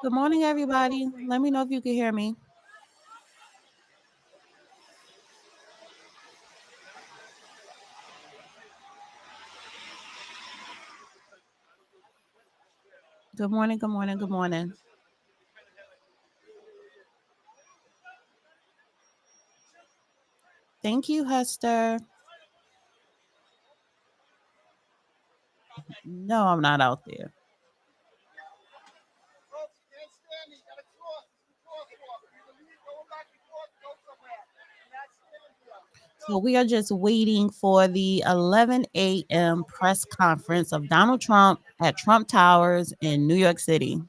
Good morning, everybody. Let me know if you can hear me. Good morning, good morning, good morning. Thank you, Hester. No, I'm not out there. So we are just waiting for the 11 a.m. press conference of Donald Trump at Trump Towers in New York City.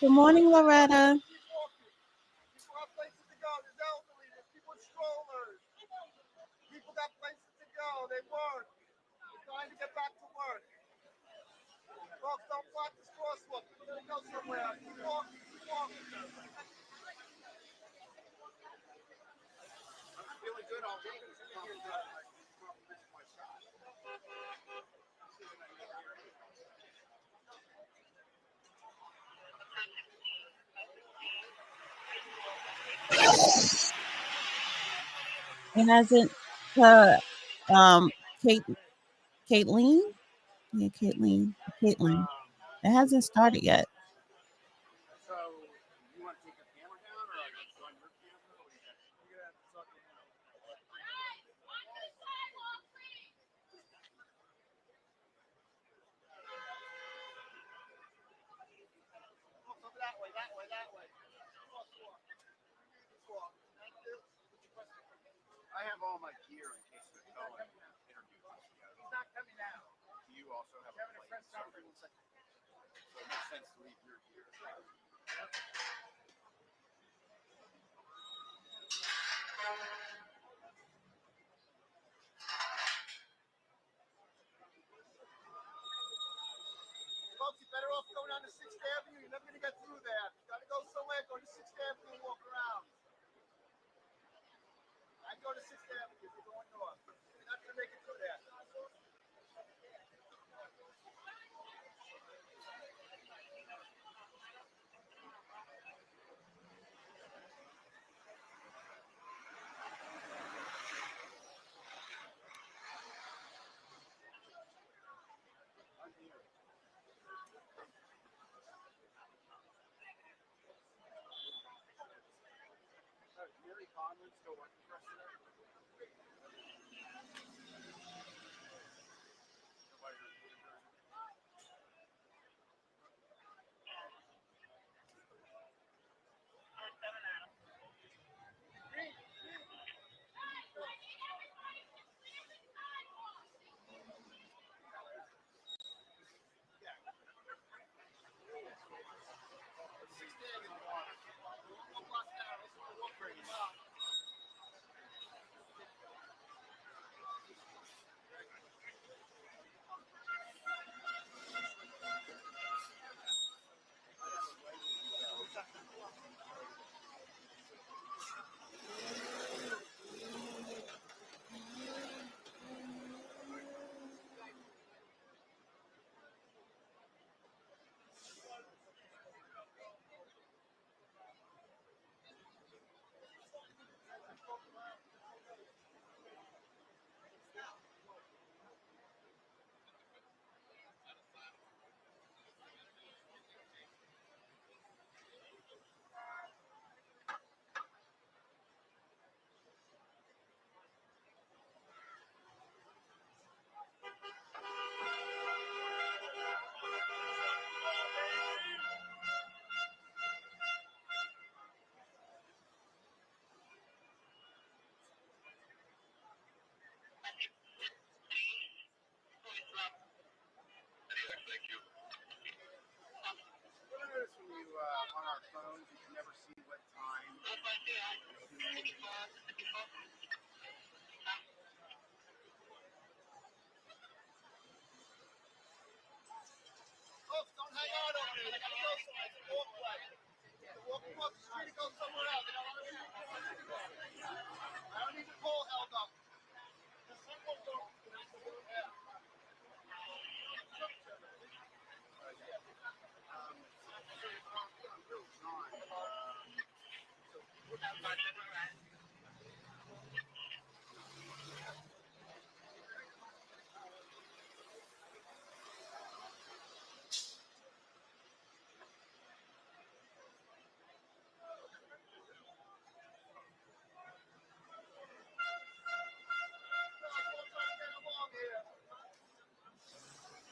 Good morning, Loretta. It hasn't, Kate, Caitlin? Yeah, Caitlin. It hasn't started yet.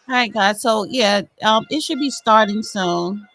All right, guys. So yeah, it should be starting soon.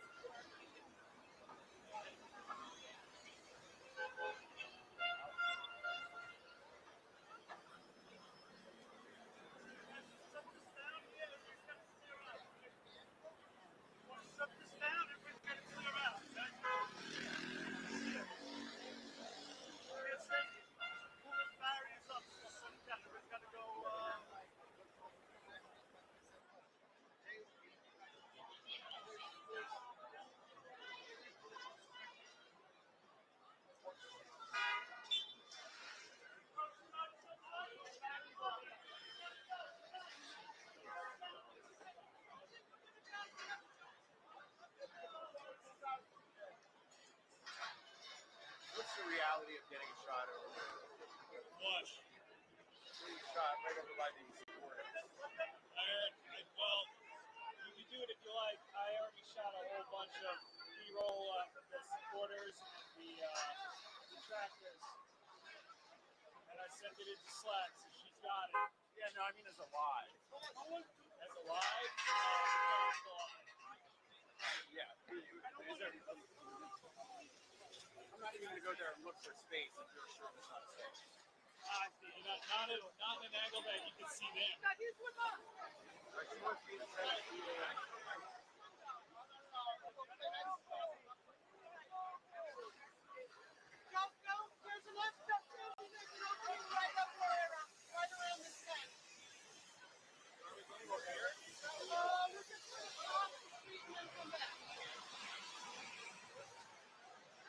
What's the reality of getting a shot over there? What? Getting shot right over by the supporters. Well, you can do it if you like. I already shot a whole bunch of B-roll the supporters and the tractors, and I sent it into Slack, so she's got it. Yeah, no, I mean as a live. As a live? Yeah. I'm not even going to go there and look for space if you're sure it's not safe. Not in an angle that you can see them. She wants me to send it to you. There's enough stuff down here that you don't need right up there, right around this thing. Are we going over here? We're just going to cross the street and then come back.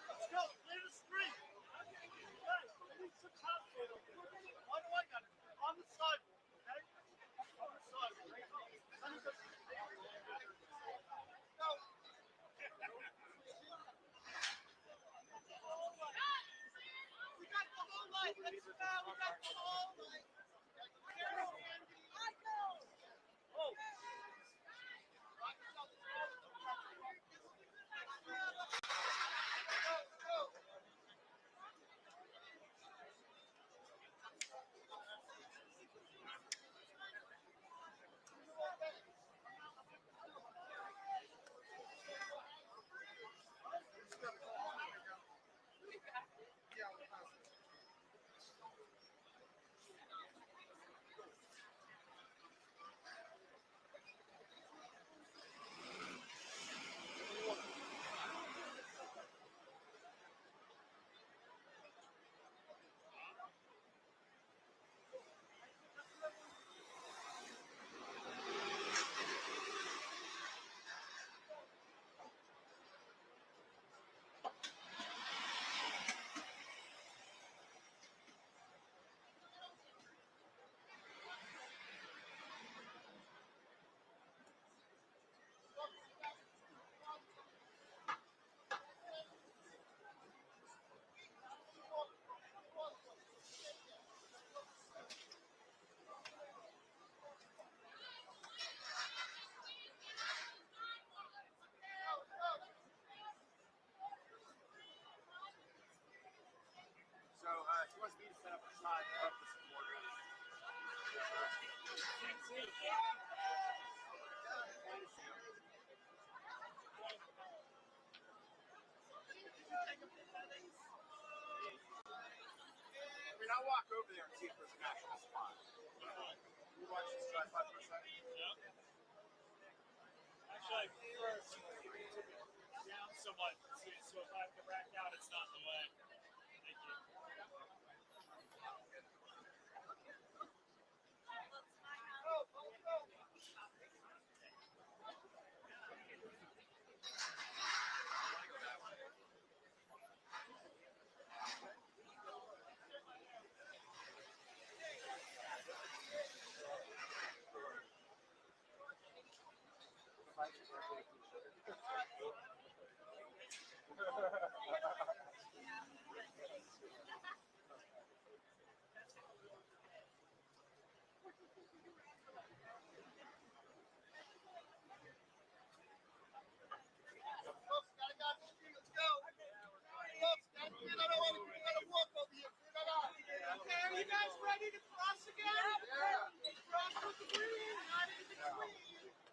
Let's go. Clear the street. Guys, I need some top over here. Why do I got it? On the sidewalk, okay? On the sidewalk. Go. We got the whole light. Let's go. We got the whole light. Careful, Andy. I know. Oh. So she wants me to set up a shot of the supporters. I mean, I'll walk over there and see if there's an actual spot. You watch this drive by for a second? Yeah. Actually, I prefer down somewhat, so if I have to rack out, it's not in the way. Thank you. Okay, are you guys ready to cross again? Yeah. Cross with the green, not in between.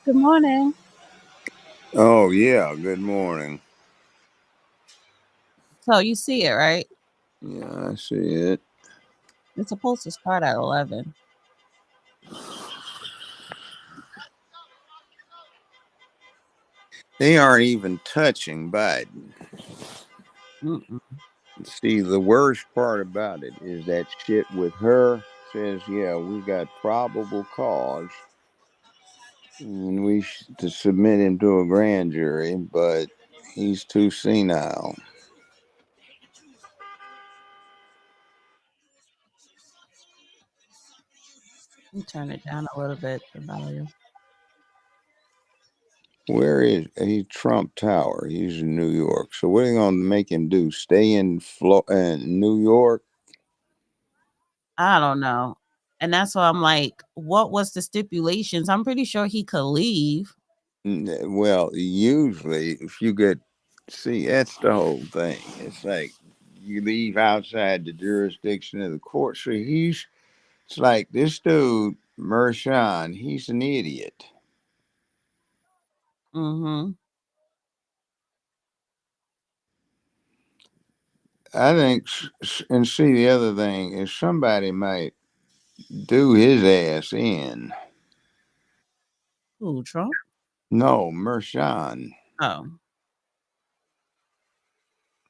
Good morning. Oh, yeah. Good morning. So you see it, right? Yeah, I see it. It's supposed to start at 11. They aren't even touching Biden. Mm-mm. See, the worst part about it is that shit with her says, yeah, we got probable cause and to submit him to a grand jury, but he's too senile. Let me turn it down a little bit, the volume. Where is he? Trump Tower. He's in New York. So what are they going to make him do? Stay in New York? I don't know. And that's why I'm like, what was the stipulations? I'm pretty sure he could leave. Well, usually, if you get, see, that's the whole thing. It's like you leave outside the jurisdiction of the court. See, it's like this dude, Mershon, he's an idiot. Mm-hmm. I think, and see, the other thing is somebody might do his ass in. Who, Trump? No, Mershon, Oh.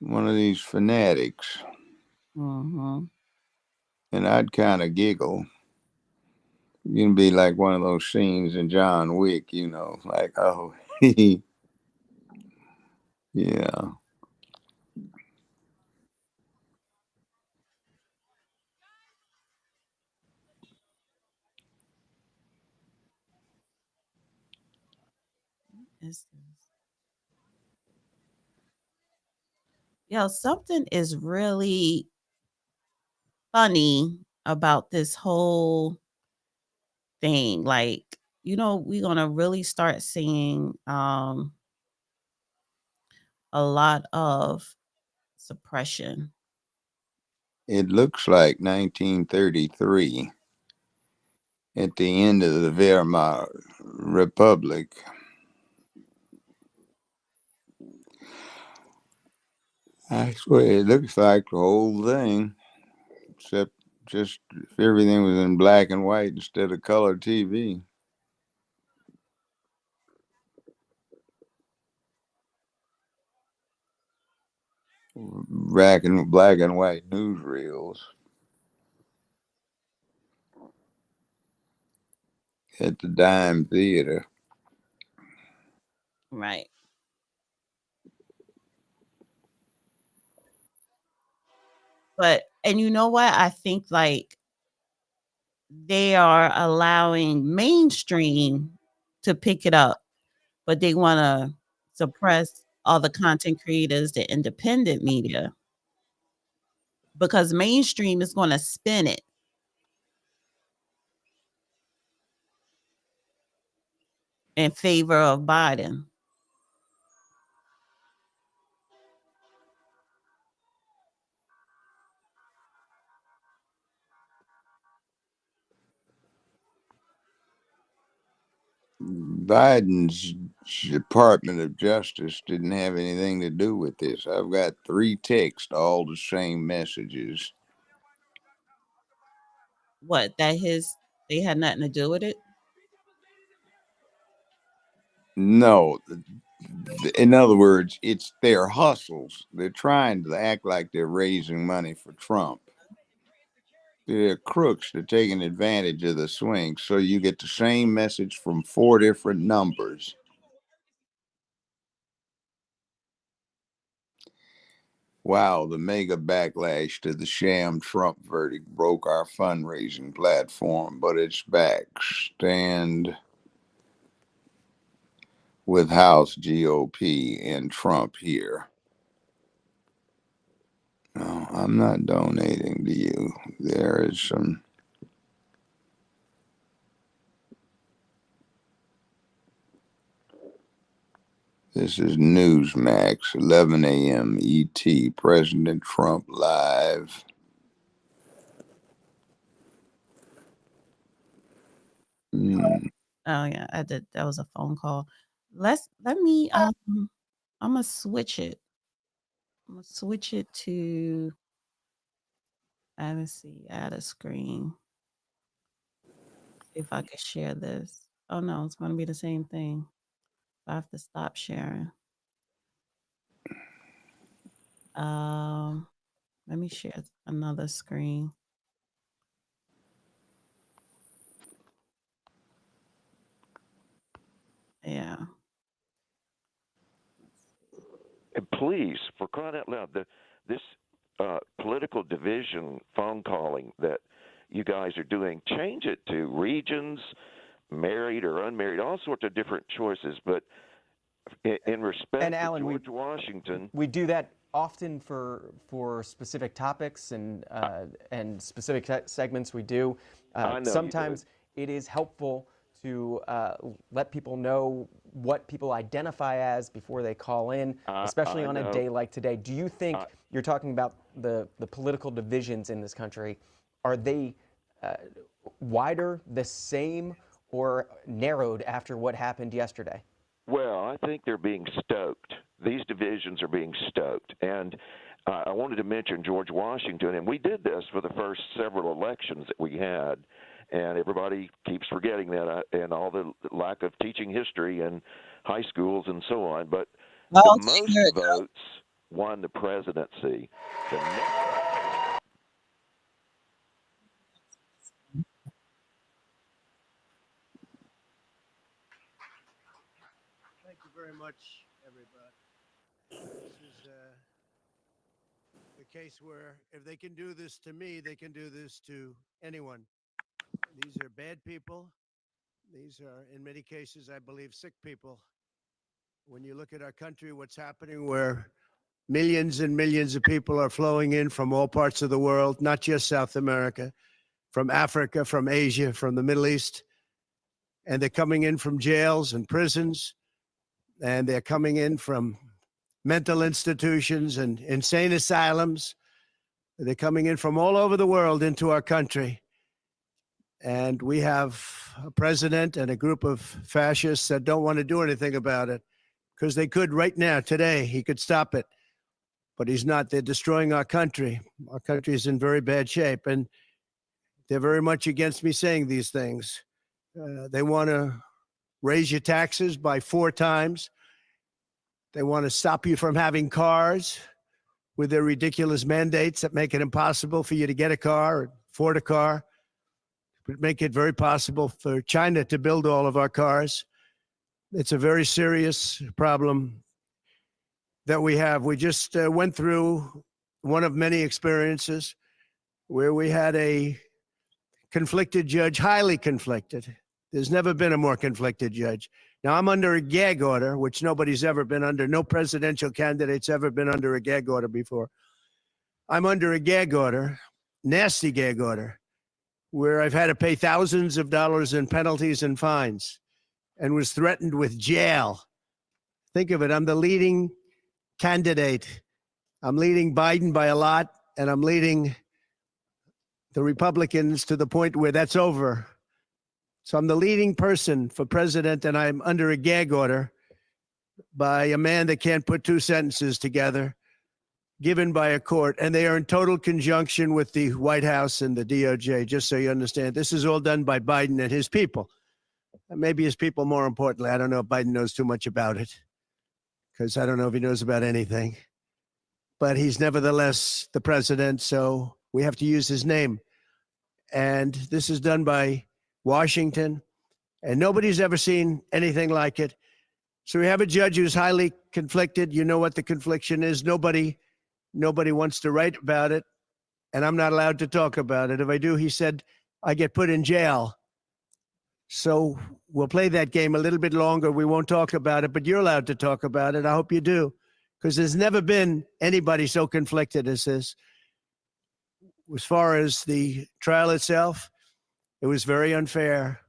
one of these fanatics. Mm-hmm. And I'd kind of giggle. You can be like one of those scenes in John Wick, like, oh, yeah. Is this? Yo, something is really funny about this whole thing. Like, we're gonna really start seeing a lot of suppression. It looks like 1933 at the end of the Weimar Republic. I swear it looks like the whole thing, except just if everything was in black and white instead of color TV. Black and white newsreels at the Dime Theater. Right. But and you know what? I think like they are allowing mainstream to pick it up, but they want to suppress all the content creators, the independent media, because mainstream is going to spin it in favor of Biden. Biden's Department of Justice didn't have anything to do with this. I've got 3 texts, all the same messages. What, that they had nothing to do with it? No, in other words, it's their hustles. They're trying to act like they're raising money for Trump. They're crooks. They're taking advantage of the swing. So you get the same message from 4 different numbers. Wow, the mega backlash to the sham Trump verdict broke our fundraising platform, but it's back. Stand with House GOP and Trump here. No, I'm not donating to you. There is some. This is Newsmax, 11 a.m. ET. President Trump live. Oh yeah, I did. That was a phone call. Let me I'm gonna switch it. I'm gonna switch it to let's see, add a screen. See if I can share this. Oh no, it's gonna be the same thing. I have to stop sharing. Um, Let me share another screen. Yeah. And please, for crying out loud, this political division phone calling that you guys are doing, change it to regions, married or unmarried, all sorts of different choices. But in respect And Alan, to George Washington, we do that often for specific topics and specific segments we do. I know Sometimes you it is helpful to let people know what people identify as before they call in, especially I on a know. day like today. Do you think you're talking about the political divisions in this country? Are they wider, the same, or narrowed after what happened yesterday? Well, I think they're being stoked. These divisions are being stoked. And I wanted to mention George Washington, and we did this for the first several elections that we had, and everybody keeps forgetting that, and all the lack of teaching history in high schools and so on. But the Oh, most here it votes won the presidency. The next Thank you very much, everybody. This is the case where if they can do this to me, they can do this to anyone. These are bad people. These are, in many cases, I believe, sick people. When you look at our country, what's happening, where millions and millions of people are flowing in from all parts of the world, not just South America, from Africa, from Asia, from the Middle East, and they're coming in from jails and prisons, and they're coming in from mental institutions and insane asylums. They're coming in from all over the world into our country. And we have a president and a group of fascists that don't want to do anything about it because they could right now, today, he could stop it. But he's not. They're destroying our country. Our country is in very bad shape. And they're very much against me saying these things. They want to raise your taxes by 4 times. They want to stop you from having cars with their ridiculous mandates that make it impossible for you to get a car or afford a car. But make it very possible for China to build all of our cars. It's a very serious problem that we have. We just went through one of many experiences where we had a conflicted judge, highly conflicted. There's never been a more conflicted judge. Now, I'm under a gag order, which nobody's ever been under. No presidential candidate's ever been under a gag order before. I'm under a gag order, nasty gag order, where I've had to pay thousands of dollars in penalties and fines and was threatened with jail. Think of it. I'm the leading candidate. I'm leading Biden by a lot, and I'm leading the Republicans to the point where that's over. So I'm the leading person for president, and I'm under a gag order. by a man that can't put two sentences together, given by a court, and they are in total conjunction with the White House and the DOJ, just so you understand. This is all done by Biden and his people. Maybe his people more importantly. I don't know if Biden knows too much about it, because I don't know if he knows about anything. But he's nevertheless the president, so we have to use his name. And this is done by Washington, and nobody's ever seen anything like it. So we have a judge who's highly conflicted. You know what the confliction is. Nobody wants to write about it, and I'm not allowed to talk about it. If I do, he said, I get put in jail. So we'll play that game a little bit longer. We won't talk about it, but you're allowed to talk about it. I hope you do, because there's never been anybody so conflicted as this. As far as the trial itself, it was very unfair.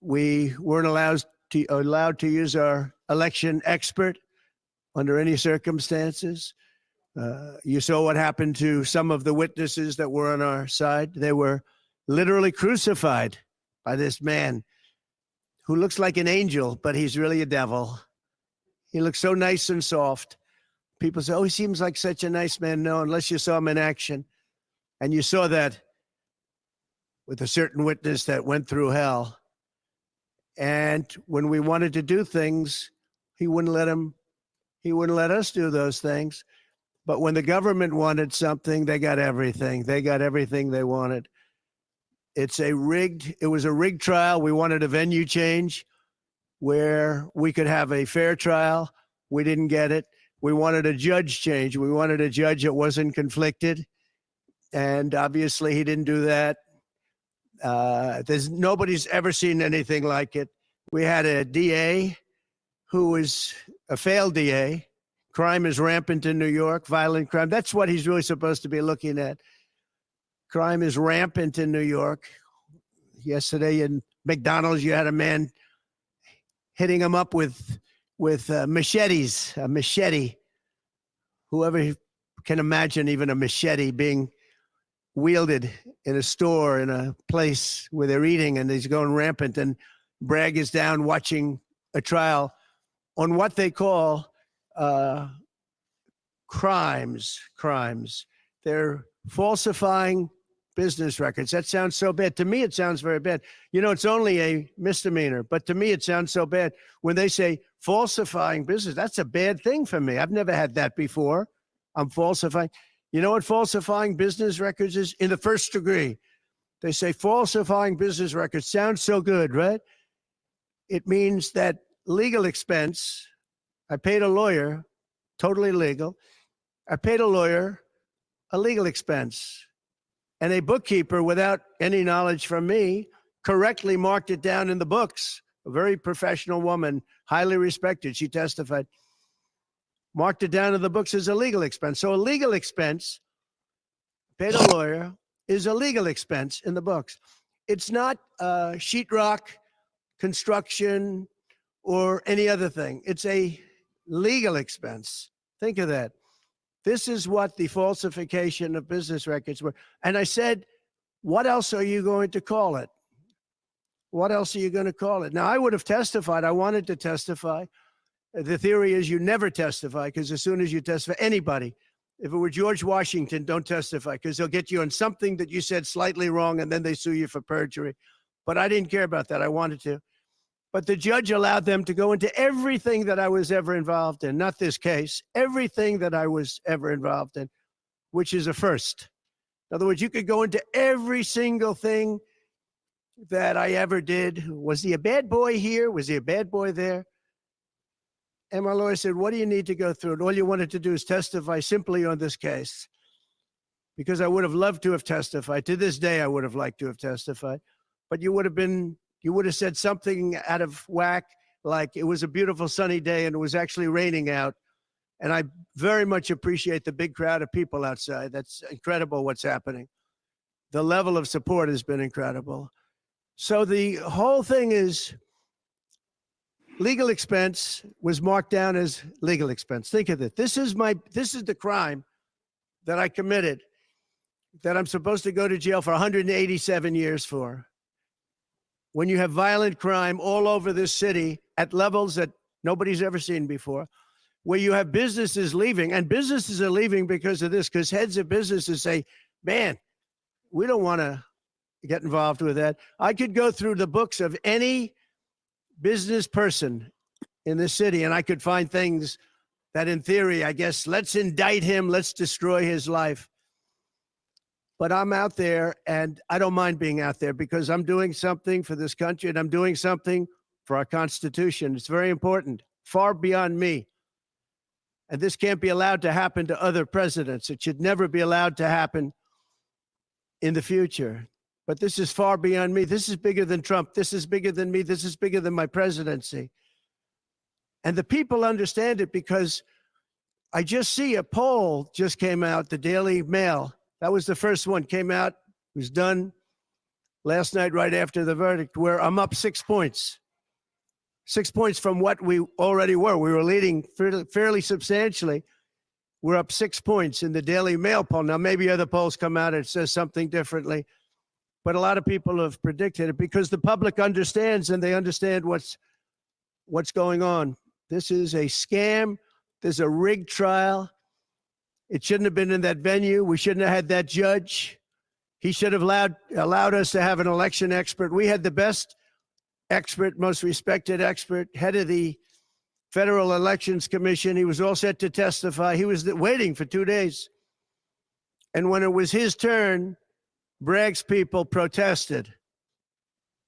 We weren't allowed to use our election expert under any circumstances. You saw what happened to some of the witnesses that were on our side. They were literally crucified by this man who looks like an angel, but he's really a devil. He looks so nice and soft. People say, oh, he seems like such a nice man. No, unless you saw him in action. And you saw that with a certain witness that went through hell. And when we wanted to do things, he wouldn't let us do those things. But when the government wanted something, they got everything. They got everything they wanted. It was a rigged trial. We wanted a venue change where we could have a fair trial. We didn't get it. We wanted a judge change. We wanted a judge that wasn't conflicted. And obviously he didn't do that. Nobody's ever seen anything like it. We had a DA who was a failed DA. Crime is rampant in New York, violent crime. That's what he's really supposed to be looking at. Crime is rampant in New York. Yesterday in McDonald's, you had a man hitting him up with machetes, a machete. Whoever can imagine even a machete being wielded in a store, in a place where they're eating, and he's going rampant. And Bragg is down watching a trial on what they call crimes. They're falsifying business records. That sounds so bad. To me, it sounds very bad. You know, it's only a misdemeanor, but to me, it sounds so bad. When they say falsifying business, that's a bad thing for me. I've never had that before. I'm falsifying. You know what falsifying business records is? In the first degree. They say falsifying business records. Sounds so good, right? It means that legal expense. I paid a lawyer, totally legal. I paid a lawyer a legal expense. And a bookkeeper, without any knowledge from me, correctly marked it down in the books. A very professional woman, highly respected. She testified. Marked it down in the books as a legal expense. So a legal expense, paid a lawyer, is a legal expense in the books. It's not sheetrock, construction, or any other thing. It's a legal expense. Think of that. This is what the falsification of business records were. And I said, what else are you going to call it? What else are you going to call it? Now, I would have testified. I wanted to testify. The theory is you never testify, because as soon as you testify, anybody, if it were George Washington, don't testify, because they'll get you on something that you said slightly wrong, and then they sue you for perjury. But I didn't care about that. I wanted to. But the judge allowed them to go into everything that I was ever involved in, not this case, everything that I was ever involved in, which is a first. In other words, you could go into every single thing that I ever did. Was he a bad boy here? Was he a bad boy there? And my lawyer said, what do you need to go through? And all you wanted to do is testify simply on this case. Because I would have loved to have testified. To this day, I would have liked to have testified. But you would have said something out of whack, like it was a beautiful sunny day and it was actually raining out. And I very much appreciate the big crowd of people outside. That's incredible what's happening. The level of support has been incredible. So the whole thing is legal expense was marked down as legal expense. Think of it. This is the crime that I committed that I'm supposed to go to jail for 187 years for. When you have violent crime all over this city at levels that nobody's ever seen before, where you have businesses leaving, and businesses are leaving because of this, because heads of businesses say, man, we don't want to get involved with that. I could go through the books of any business person in the city, and I could find things that in theory, I guess, let's indict him, let's destroy his life. But I'm out there, and I don't mind being out there because I'm doing something for this country, and I'm doing something for our Constitution. It's very important, far beyond me. And this can't be allowed to happen to other presidents. It should never be allowed to happen in the future. But this is far beyond me. This is bigger than Trump. This is bigger than me. This is bigger than my presidency. And the people understand it because I just see a poll just came out, the Daily Mail. That was the first one, came out, was done last night right after the verdict, where I'm up 6 points. 6 points from what we already were. We were leading fairly substantially. We're up 6 points in the Daily Mail poll. Now, maybe other polls come out and it says something differently, but a lot of people have predicted it because the public understands and they understand what's going on. This is a scam. There's a rigged trial. It shouldn't have been in that venue. We shouldn't have had that judge. He should have allowed us to have an election expert. We had the best expert, most respected expert, head of the Federal Elections Commission. He was all set to testify. He was waiting for 2 days. And when it was his turn, Bragg's people protested.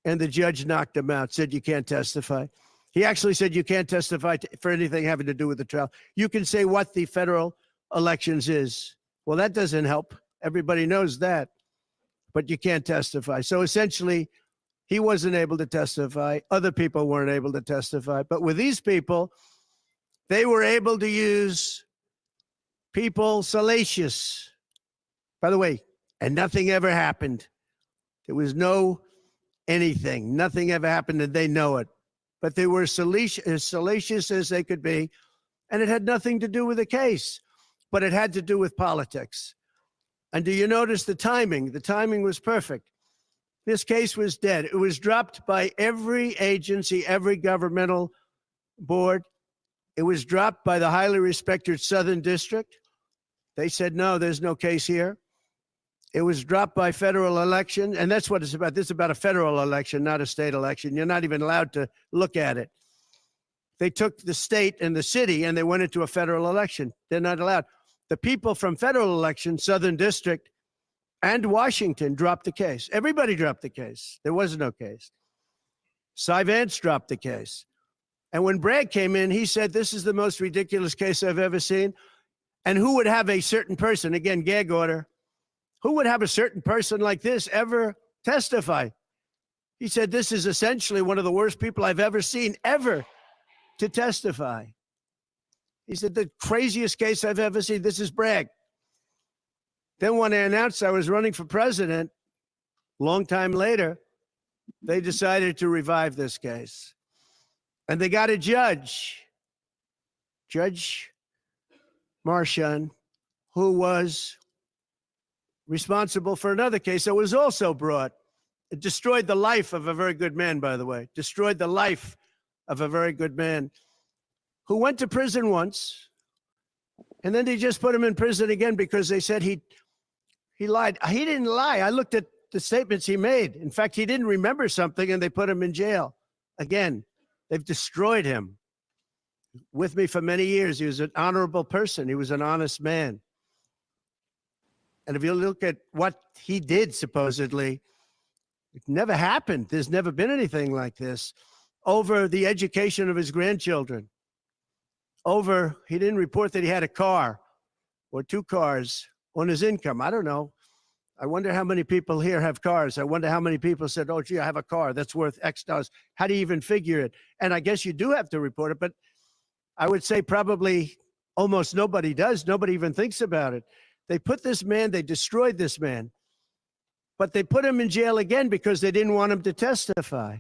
And the judge knocked him out, said, you can't testify. He actually said, you can't testify for anything having to do with the trial. You can say what the federal elections is. Well, that doesn't help. Everybody knows that. But you can't testify. So essentially, he wasn't able to testify. Other people weren't able to testify. But with these people, they were able to use people salacious. By the way, and nothing ever happened. There was no anything. Nothing ever happened, and they know it. But they were as salacious as they could be, and it had nothing to do with the case, but it had to do with politics. And do you notice the timing? The timing was perfect. This case was dead. It was dropped by every agency, every governmental board. It was dropped by the highly respected Southern District. They said, no, there's no case here. It was dropped by federal election, and that's what it's about. This is about a federal election, not a state election. You're not even allowed to look at it. They took the state and the city, and they went into a federal election. They're not allowed. The people from federal election, Southern District, and Washington dropped the case. Everybody dropped the case. There was no case. Cy Vance dropped the case. And when Bragg came in, he said, this is the most ridiculous case I've ever seen. And who would have a certain person, again, gag order, who would have a certain person like this ever testify? He said, this is essentially one of the worst people I've ever seen ever to testify. He said, the craziest case I've ever seen. This is Bragg. Then when I announced I was running for president, long time later, they decided to revive this case. And they got a judge, Judge Marchand, who was responsible for another case that was also brought. It destroyed the life of a very good man, by the way. Destroyed the life of a very good man who went to prison once, and then they just put him in prison again because they said he lied. He didn't lie. I looked at the statements he made. In fact, he didn't remember something, and they put him in jail. Again, they've destroyed him. With me for many years, he was an honorable person. He was an honest man. And if you look at what he did, supposedly, it never happened. There's never been anything like this. Over the education of his grandchildren. Over, he didn't report that he had a car or 2 cars on his income. I don't know. I wonder how many people here have cars. I wonder how many people said, oh, gee, I have a car that's worth X dollars. How do you even figure it? And I guess you do have to report it, but I would say probably almost nobody does. Nobody even thinks about it. They put this man, they destroyed this man, but they put him in jail again because they didn't want him to testify.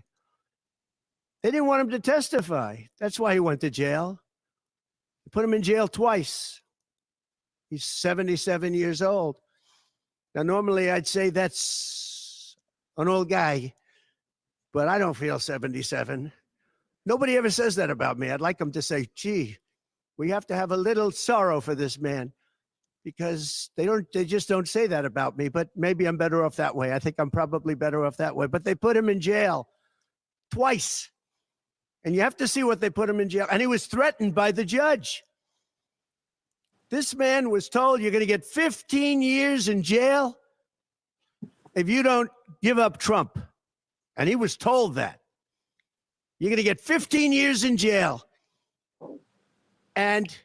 They didn't want him to testify. That's why he went to jail. They put him in jail twice. He's 77 years old. Now, normally I'd say that's an old guy, but I don't feel 77. Nobody ever says that about me. I'd like them to say, gee, we have to have a little sorrow for this man, because they just don't say that about me. But maybe I'm better off that way. I think I'm probably better off that way. But they put him in jail twice. And you have to see what they put him in jail. And he was threatened by the judge. This man was told, you're going to get 15 years in jail if you don't give up Trump. And he was told that. You're going to get 15 years in jail. And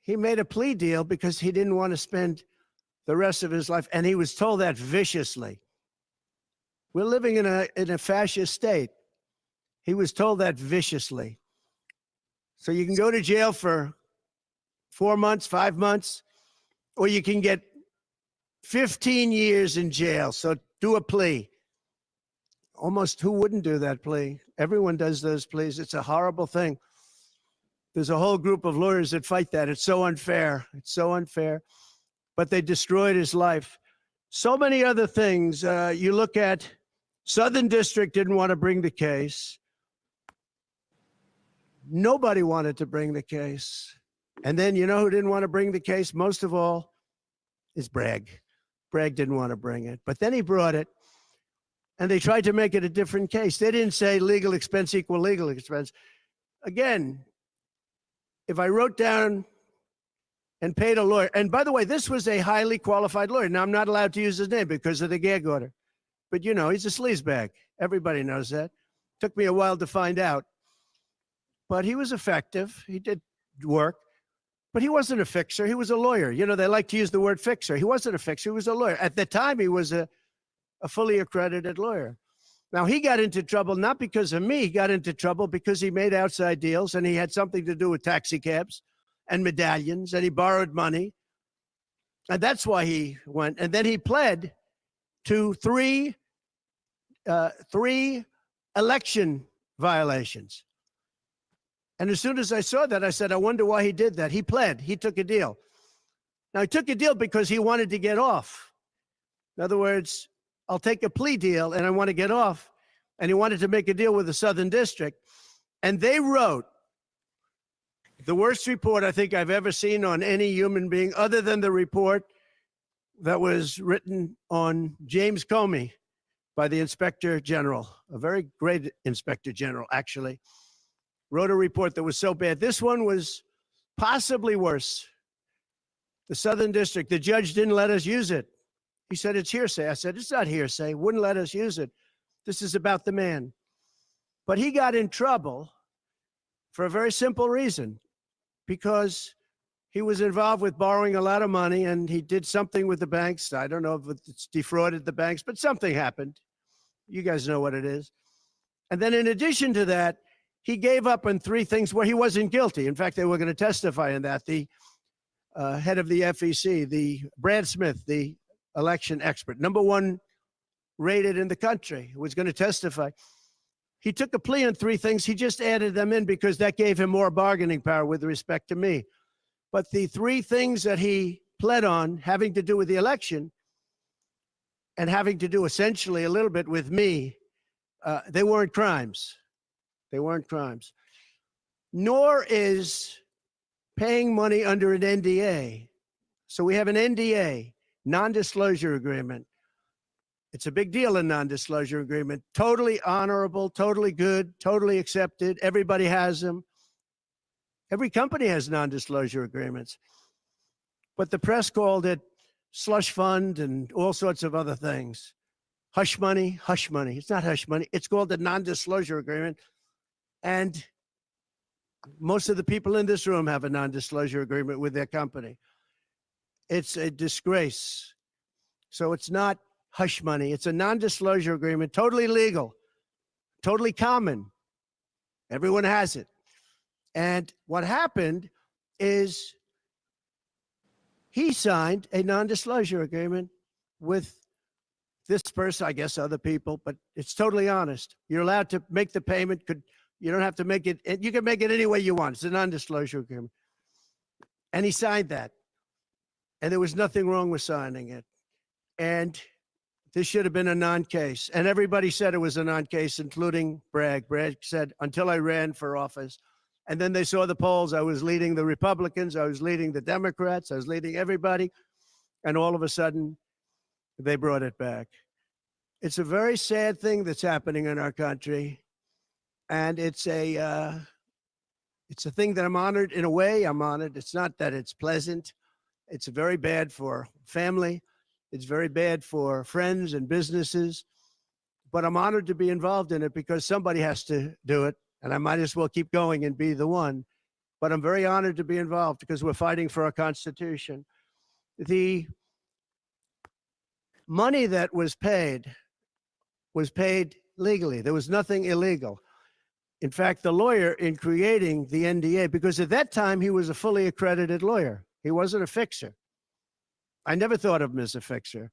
he made a plea deal because he didn't want to spend the rest of his life. And he was told that viciously. We're living in a fascist state. He was told that viciously. So you can go to jail for 4 months, 5 months, or you can get 15 years in jail. So do a plea. Almost who wouldn't do that plea? Everyone does those pleas. It's a horrible thing. There's a whole group of lawyers that fight that. It's so unfair. It's so unfair. But they destroyed his life. So many other things. You look at Southern District didn't want to bring the case. Nobody wanted to bring the case. And then you know who didn't want to bring the case? Most of all is Bragg. Bragg didn't want to bring it. But then he brought it. And they tried to make it a different case. They didn't say legal expense equal legal expense. Again, if I wrote down and paid a lawyer, and by the way, this was a highly qualified lawyer. Now, I'm not allowed to use his name because of the gag order. But, you know, he's a sleazebag. Everybody knows that. Took me a while to find out. But he was effective. He did work. But he wasn't a fixer. He was a lawyer. You know, they like to use the word fixer. He wasn't a fixer. He was a lawyer. At the time, he was a fully accredited lawyer. Now, he got into trouble not because of me. He got into trouble because he made outside deals and he had something to do with taxi cabs and medallions and he borrowed money. And that's why he went. And then he pled to three election violations. And as soon as I saw that, I said, I wonder why he did that. He pled. He took a deal. Now, he took a deal because he wanted to get off. In other words, I'll take a plea deal and I want to get off. And he wanted to make a deal with the Southern District. And they wrote the worst report I think I've ever seen on any human being, other than the report that was written on James Comey by the Inspector General, a very great Inspector General, actually, wrote a report that was so bad. This one was possibly worse. The Southern District, the judge didn't let us use it. He said, it's hearsay. I said, it's not hearsay. Wouldn't let us use it. This is about the man. But he got in trouble for a very simple reason, because he was involved with borrowing a lot of money and he did something with the banks. I don't know if it's defrauded the banks, but something happened. You guys know what it is. And then in addition to that, he gave up on three things where he wasn't guilty. In fact, they were going to testify in that. The head of the FEC, the Brad Smith, the election expert, #1 rated in the country, was going to testify. He took a plea on three things. He just added them in because that gave him more bargaining power with respect to me. But the three things that he pled on, having to do with the election and having to do essentially a little bit with me, they weren't crimes. They weren't crimes. Nor is paying money under an NDA. So we have an NDA, non-disclosure agreement. It's a big deal, a non-disclosure agreement. Totally honorable, totally good, totally accepted. Everybody has them. Every company has non-disclosure agreements. But the press called it slush fund and all sorts of other things. Hush money, hush money. It's not hush money. It's called a non-disclosure agreement. And most of the people in this room have a non-disclosure agreement with their company. It's a disgrace. So it's not hush money. It's a non-disclosure agreement, totally legal, totally common. Everyone has it. And what happened is he signed a non-disclosure agreement with this person, I guess other people, but it's totally honest. You're allowed to make the payment. You don't have to make it. You can make it any way you want. It's a non-disclosure agreement. And he signed that. And there was nothing wrong with signing it. And This should have been a non-case. And everybody said it was a non-case, including Bragg. Bragg said, until I ran for office. And then they saw the polls. I was leading the Republicans. I was leading the Democrats. I was leading everybody. And all of a sudden, they brought it back. It's a very sad thing that's happening in our country. And it's a thing that I'm honored. In a way, I'm honored. It's not that it's pleasant. It's very bad for family. It's very bad for friends and businesses, but I'm honored to be involved in it because somebody has to do it, and I might as well keep going and be the one. But I'm very honored to be involved because we're fighting for our Constitution. The money that was paid legally. There was nothing illegal. In fact, the lawyer in creating the NDA, because at that time he was a fully accredited lawyer. He wasn't a fixer. I never thought of him as a fixer.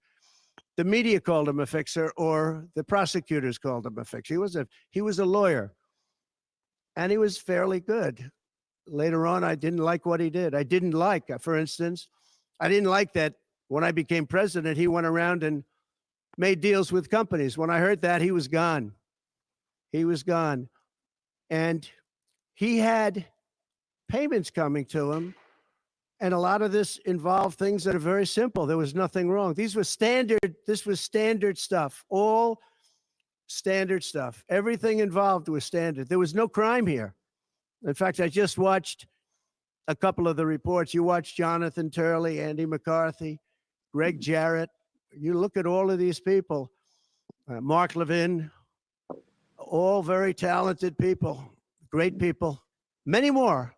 The media called him a fixer, or the prosecutors called him a fixer. He was a lawyer, and he was fairly good. Later on, I didn't like what he did. I didn't like, for instance, I didn't like that when I became president, he went around and made deals with companies. When I heard that, he was gone. He was gone. And he had payments coming to him. And a lot of this involved things that are very simple. There was nothing wrong. This was standard stuff, all standard stuff. Everything involved was standard. There was no crime here. In fact, I just watched a couple of the reports. You watched Jonathan Turley, Andy McCarthy, Greg Jarrett. You look at all of these people, Mark Levin, all very talented people, great people, many more.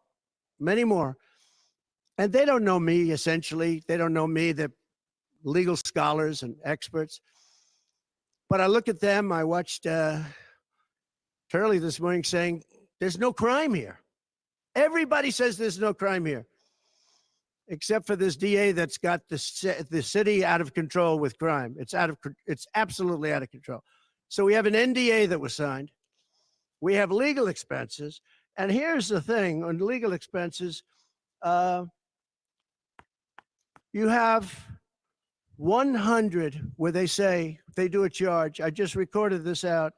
And they don't know me, essentially. They don't know me. They're legal scholars and experts. But I look at them. I watched Turley this morning saying, there's no crime here. Everybody says there's no crime here, except for this DA that's got the city out of control with crime. It's absolutely out of control. So we have an NDA that was signed. We have legal expenses. And here's the thing on legal expenses. You have 100 where they say they do a charge. I just recorded this out.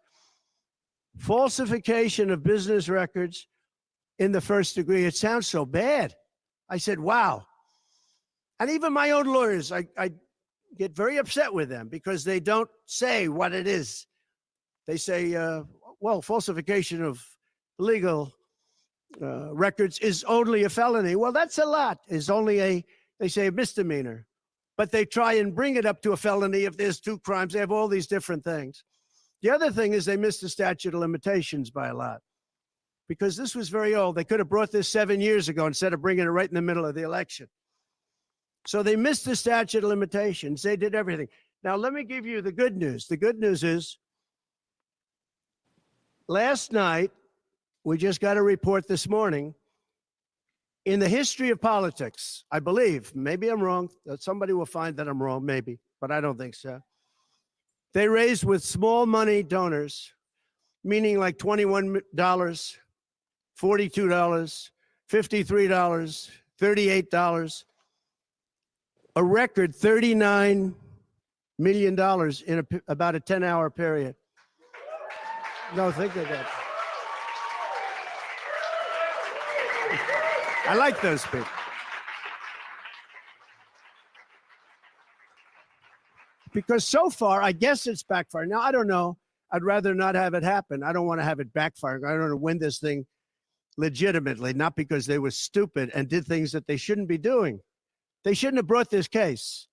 Falsification of business records in the first degree. It sounds so bad. I said, wow. And even my own lawyers, I get very upset with them because they don't say what it is. They say, well, falsification of legal records is only a felony. Well, that's a lot. Is only they say a misdemeanor, but they try and bring it up to a felony if there's two crimes. They have all these different things. The other thing is they missed the statute of limitations by a lot because this was very old. They could have brought this 7 years ago instead of bringing it right in the middle of the election. So they missed the statute of limitations. They did everything. Now, let me give you the good news. The good news is last night, we just got a report this morning. In the history of politics, I believe, maybe I'm wrong, somebody will find that I'm wrong, maybe, but I don't think so. They raised with small money donors, meaning like $21, $42, $53, $38, a record $39 million in about a 10-hour period. No, think of that. I like those people. Because so far, I guess it's backfired. Now, I don't know. I'd rather not have it happen. I don't want to have it backfire. I don't want to win this thing legitimately, not because they were stupid and did things that they shouldn't be doing. They shouldn't have brought this case.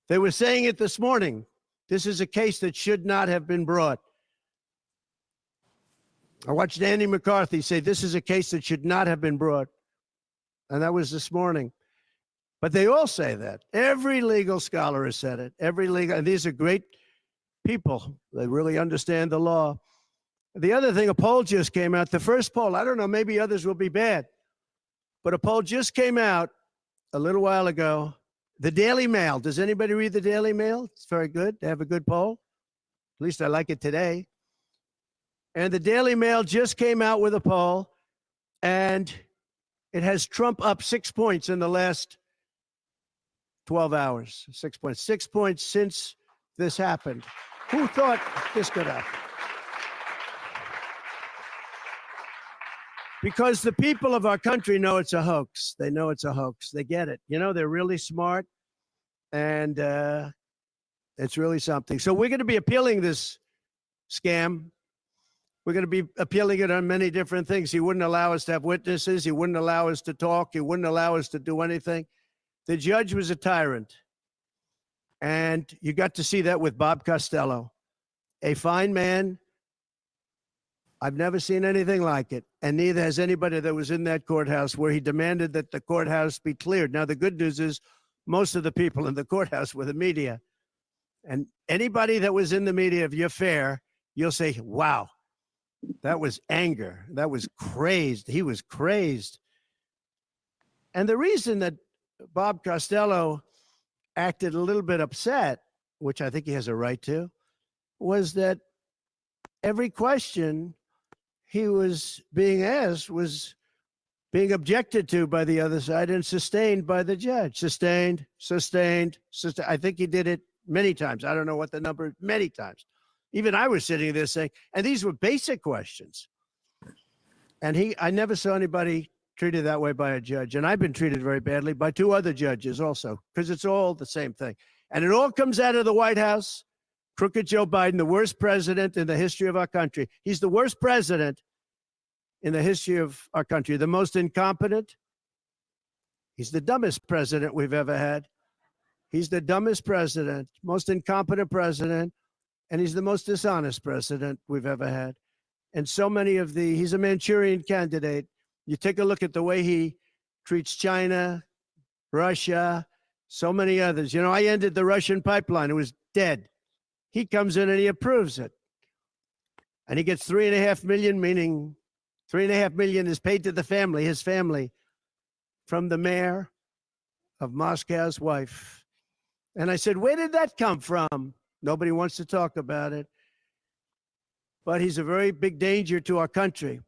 They were saying it this morning. This is a case that should not have been brought. I watched Andy McCarthy say this is a case that should not have been brought. And that was this morning. But they all say that. Every legal scholar has said it. And these are great people. They really understand the law. The other thing, a poll just came out. The first poll, I don't know, maybe others will be bad. But a poll just came out a little while ago. The Daily Mail. Does anybody read the Daily Mail? It's very good. They have a good poll. At least I like it today. And the Daily Mail just came out with a poll. And it has Trump up 6 points in the last 12 hours. 6 points. 6 points since this happened? Who thought this could happen? Because the people of our country know it's a hoax. They know it's a hoax. They get it. You know, they're really smart, and it's really something. So we're going to be appealing this scam. We're going to be appealing it on many different things. He wouldn't allow us to have witnesses. He wouldn't allow us to talk. He wouldn't allow us to do anything. The judge was a tyrant. And you got to see that with Bob Costello, a fine man. I've never seen anything like it. And neither has anybody that was in that courthouse where he demanded that the courthouse be cleared. Now, the good news is most of the people in the courthouse were the media. And anybody that was in the media, if you're fair, you'll say, wow, that was anger. That was crazed. He was crazed. And the reason that Bob Costello acted a little bit upset, which I think he has a right to, was that every question he was being asked was being objected to by the other side and sustained by the judge. Sustained. I think he did it many times. I don't know what the number, many times. Even I was sitting there saying, and these were basic questions. And I never saw anybody treated that way by a judge. And I've been treated very badly by two other judges also, because it's all the same thing. And it all comes out of the White House. Crooked Joe Biden, the worst president in the history of our country. He's the worst president in the history of our country, the most incompetent. He's the dumbest president we've ever had. He's the dumbest president, most incompetent president, and he's the most dishonest president we've ever had. And so many of he's a Manchurian candidate. You take a look at the way he treats China, Russia, so many others. You know, I ended the Russian pipeline. It was dead. He comes in and he approves it. And he gets $3.5 million, meaning $3.5 million is paid to the family, his family, from the mayor of Moscow's wife. And I said, where did that come from? Nobody wants to talk about it. But he's a very big danger to our country.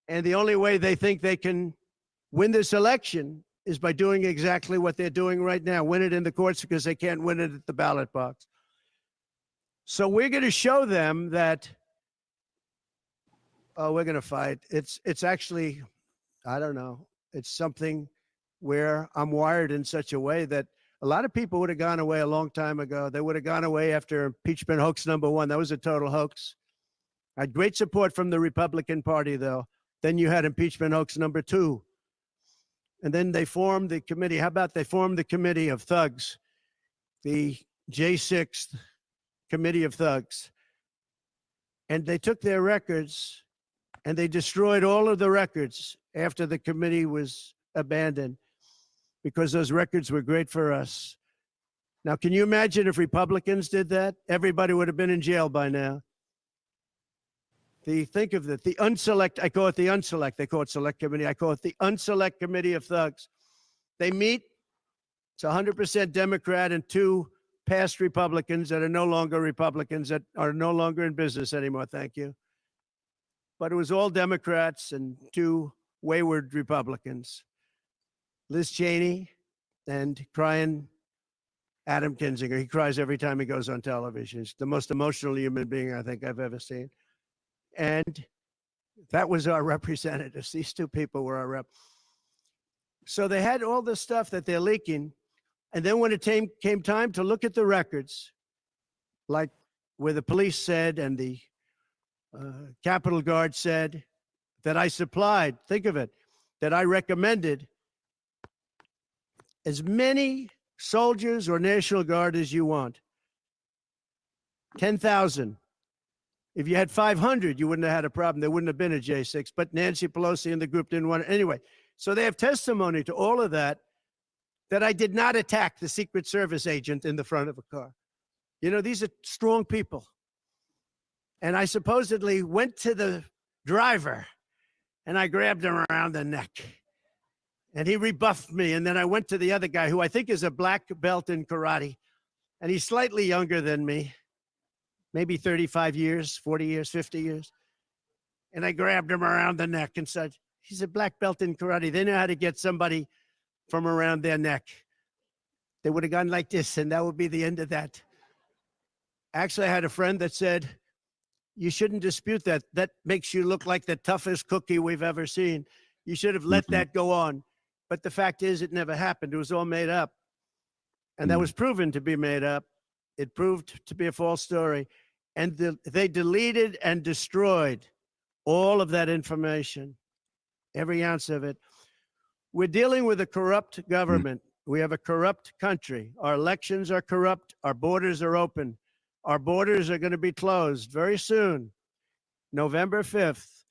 And the only way they think they can win this election is by doing exactly what they're doing right now, win it in the courts, because they can't win it at the ballot box. So we're going to show them that, oh, we're going to fight. It's actually, I don't know, it's something where I'm wired in such a way that a lot of people would have gone away a long time ago. They would have gone away after impeachment hoax number 1. That was a total hoax. I had great support from the Republican Party, though. Then you had impeachment hoax number 2. And then they formed the committee. How about they formed the committee of thugs, the J6 committee of thugs. And they took their records and they destroyed all of the records after the committee was abandoned, because those records were great for us. Now, can you imagine if Republicans did that? Everybody would have been in jail by now. Think of it, the unselect, I call it the unselect, they call it select committee, I call it the unselect committee of thugs. They meet, it's 100% Democrat and 2 past Republicans that are no longer Republicans, that are no longer in business anymore, thank you. But it was all Democrats and 2 wayward Republicans. Liz Cheney and crying Adam Kinzinger. He cries every time he goes on television. He's the most emotional human being I think I've ever seen. And that was our representatives. These 2 people were our rep. So they had all this stuff that they're leaking. And then when it came time to look at the records, like where the police said and the Capitol Guard said that I supplied, think of it, that I recommended as many soldiers or National Guard as you want. 10,000. If you had 500, you wouldn't have had a problem. There wouldn't have been a J6, but Nancy Pelosi and the group didn't want it. Anyway, so they have testimony to all of that, that I did not attack the Secret Service agent in the front of a car. You know, these are strong people. And I supposedly went to the driver and I grabbed him around the neck and he rebuffed me. And then I went to the other guy, who I think is a black belt in karate, and he's slightly younger than me. Maybe 35 years, 40 years, 50 years. And I grabbed him around the neck and said, he's a black belt in karate. They know how to get somebody from around their neck. They would have gone like this, and that would be the end of that. Actually, I had a friend that said, you shouldn't dispute that. That makes you look like the toughest cookie we've ever seen. You should have let that go on. But the fact is, it never happened. It was all made up. And that was proven to be made up. It proved to be a false story. And they deleted and destroyed all of that information, every ounce of it. We're dealing with a corrupt government. We have a corrupt country. Our elections are corrupt. Our borders are open. Our borders are going to be closed very soon. November 5th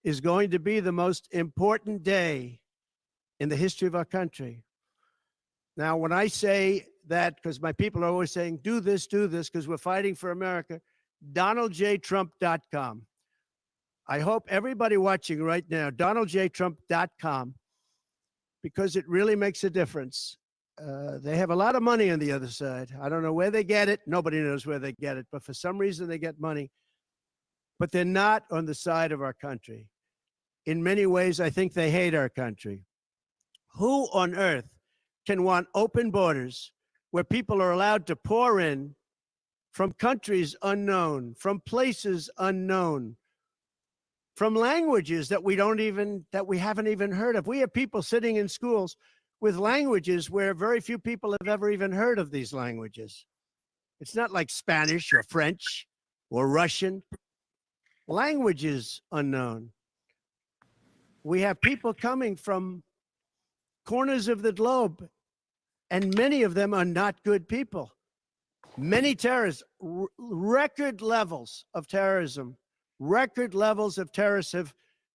is going to be the most important day in the history of our country. Now, when I say that, because my people are always saying, do this, because we're fighting for America, DonaldJTrump.com. I hope everybody watching right now, DonaldJTrump.com, because it really makes a difference. They have a lot of money on the other side. I don't know where they get it. Nobody knows where they get it, but for some reason they get money. But they're not on the side of our country. In many ways, I think they hate our country. Who on earth can want open borders where people are allowed to pour in from countries unknown, from places unknown, from languages that we haven't even heard of? We have people sitting in schools with languages where very few people have ever even heard of these languages. It's not like Spanish or French or Russian. Languages unknown. We have people coming from corners of the globe, and many of them are not good people. Many terrorists, record levels of terrorism, record levels of terrorists have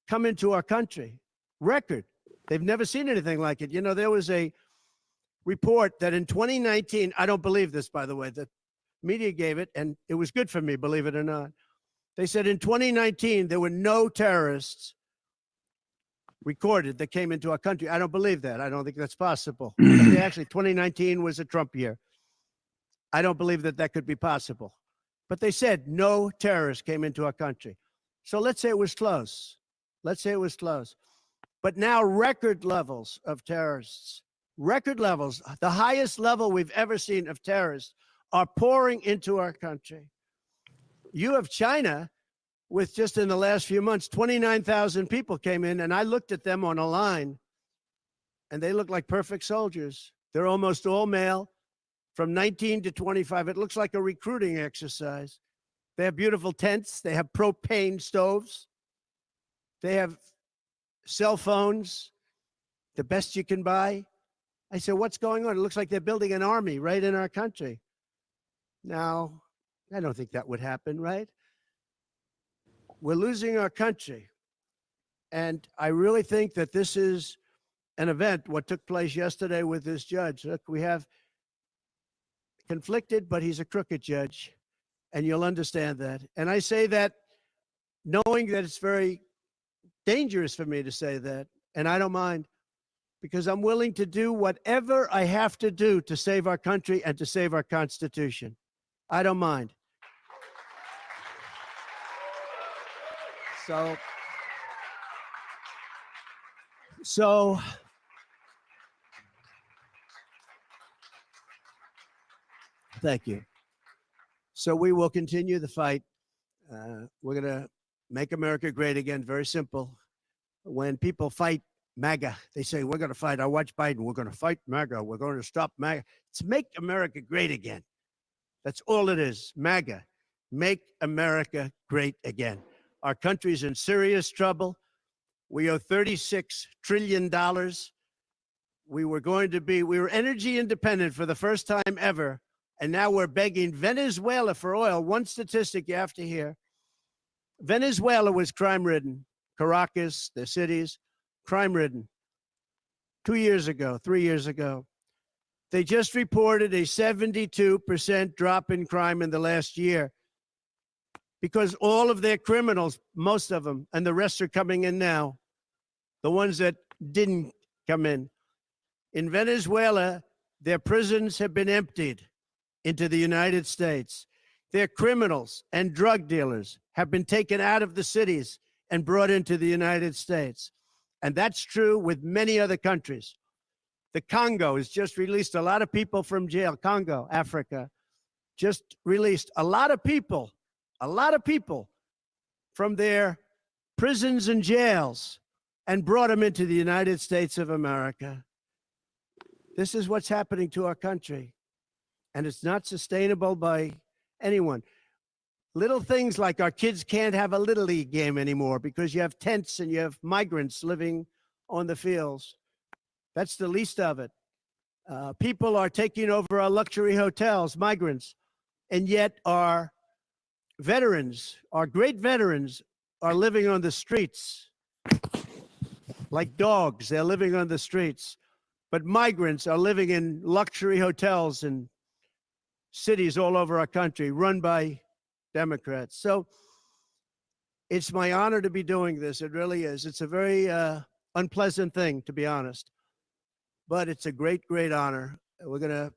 come into our country. Record. They've never seen anything like it. You know, there was a report that in 2019, I don't believe this, by the way, the media gave it, and it was good for me, believe it or not. They said in 2019, there were no terrorists recorded that came into our country. I don't believe that. I don't think that's possible. Actually, 2019 was a Trump year. I don't believe that that could be possible. But they said no terrorists came into our country. So let's say it was close. Let's say it was close. But now record levels of terrorists, record levels, the highest level we've ever seen of terrorists are pouring into our country. You have China with just in the last few months, 29,000 people came in, and I looked at them on a line, and they look like perfect soldiers. They're almost all male, from 19 to 25. It looks like a recruiting exercise. They have beautiful tents. They have propane stoves. They have cell phones, the best you can buy. I said, what's going on? It looks like they're building an army right in our country. Now, I don't think that would happen, right? We're losing our country. And I really think that this is an event, what took place yesterday with this judge. Look, we have conflicted, but he's a crooked judge, and you'll understand that. And I say that knowing that it's very dangerous for me to say that, and I don't mind, because I'm willing to do whatever I have to do to save our country and to save our Constitution. I don't mind. So thank you. So we will continue the fight. We're going to make America great again. Very simple. When people fight MAGA, they say, we're going to fight. I watch Biden. We're going to fight MAGA. We're going to stop MAGA. It's make America great again. That's all it is. MAGA. Make America great again. Our country's in serious trouble. We owe $36 trillion. We were energy independent for the first time ever. And now we're begging Venezuela for oil. One statistic you have to hear. Venezuela was crime-ridden. Caracas, the cities, crime-ridden. 2 years ago, 3 years ago. They just reported a 72% drop in crime in the last year because all of their criminals, most of them, and the rest are coming in now, the ones that didn't come in. In Venezuela, their prisons have been emptied into the United States. Their criminals and drug dealers have been taken out of the cities and brought into the United States. And that's true with many other countries. The Congo has just released a lot of people from jail. Congo, Africa. just released a lot of people from their prisons and jails and brought them into the United States of America. This is what's happening to our country, and it's not sustainable by anyone. Little things like our kids can't have a Little League game anymore because you have tents and you have migrants living on the fields. That's the least of it. People are taking over our luxury hotels, migrants, and yet our veterans, our great veterans, are living on the streets like dogs. They're living on the streets. But migrants are living in luxury hotels in cities all over our country run by Democrats. So it's my honor to be doing this. It really is. It's a very unpleasant thing, to be honest. But it's a great, great honor. We're gonna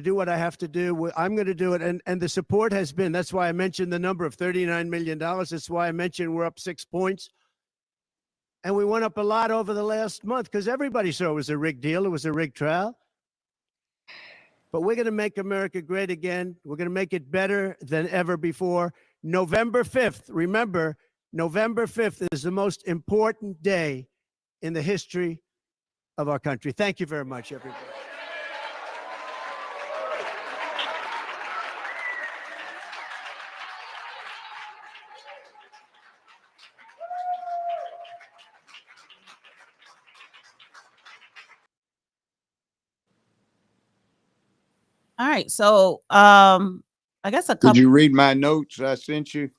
do what I have to do. I'm gonna do it, and the support has been. That's why I mentioned the number of $39 million. That's why I mentioned we're up 6 points, and we went up a lot over the last month because everybody saw it was a rigged deal. It was a rigged trial. But we're gonna make America great again. We're gonna make it better than ever before. November 5th. Remember, November 5th is the most important day in the history of our country. Thank you very much, everybody. All right. So I guess a Did couple you read my notes I sent you?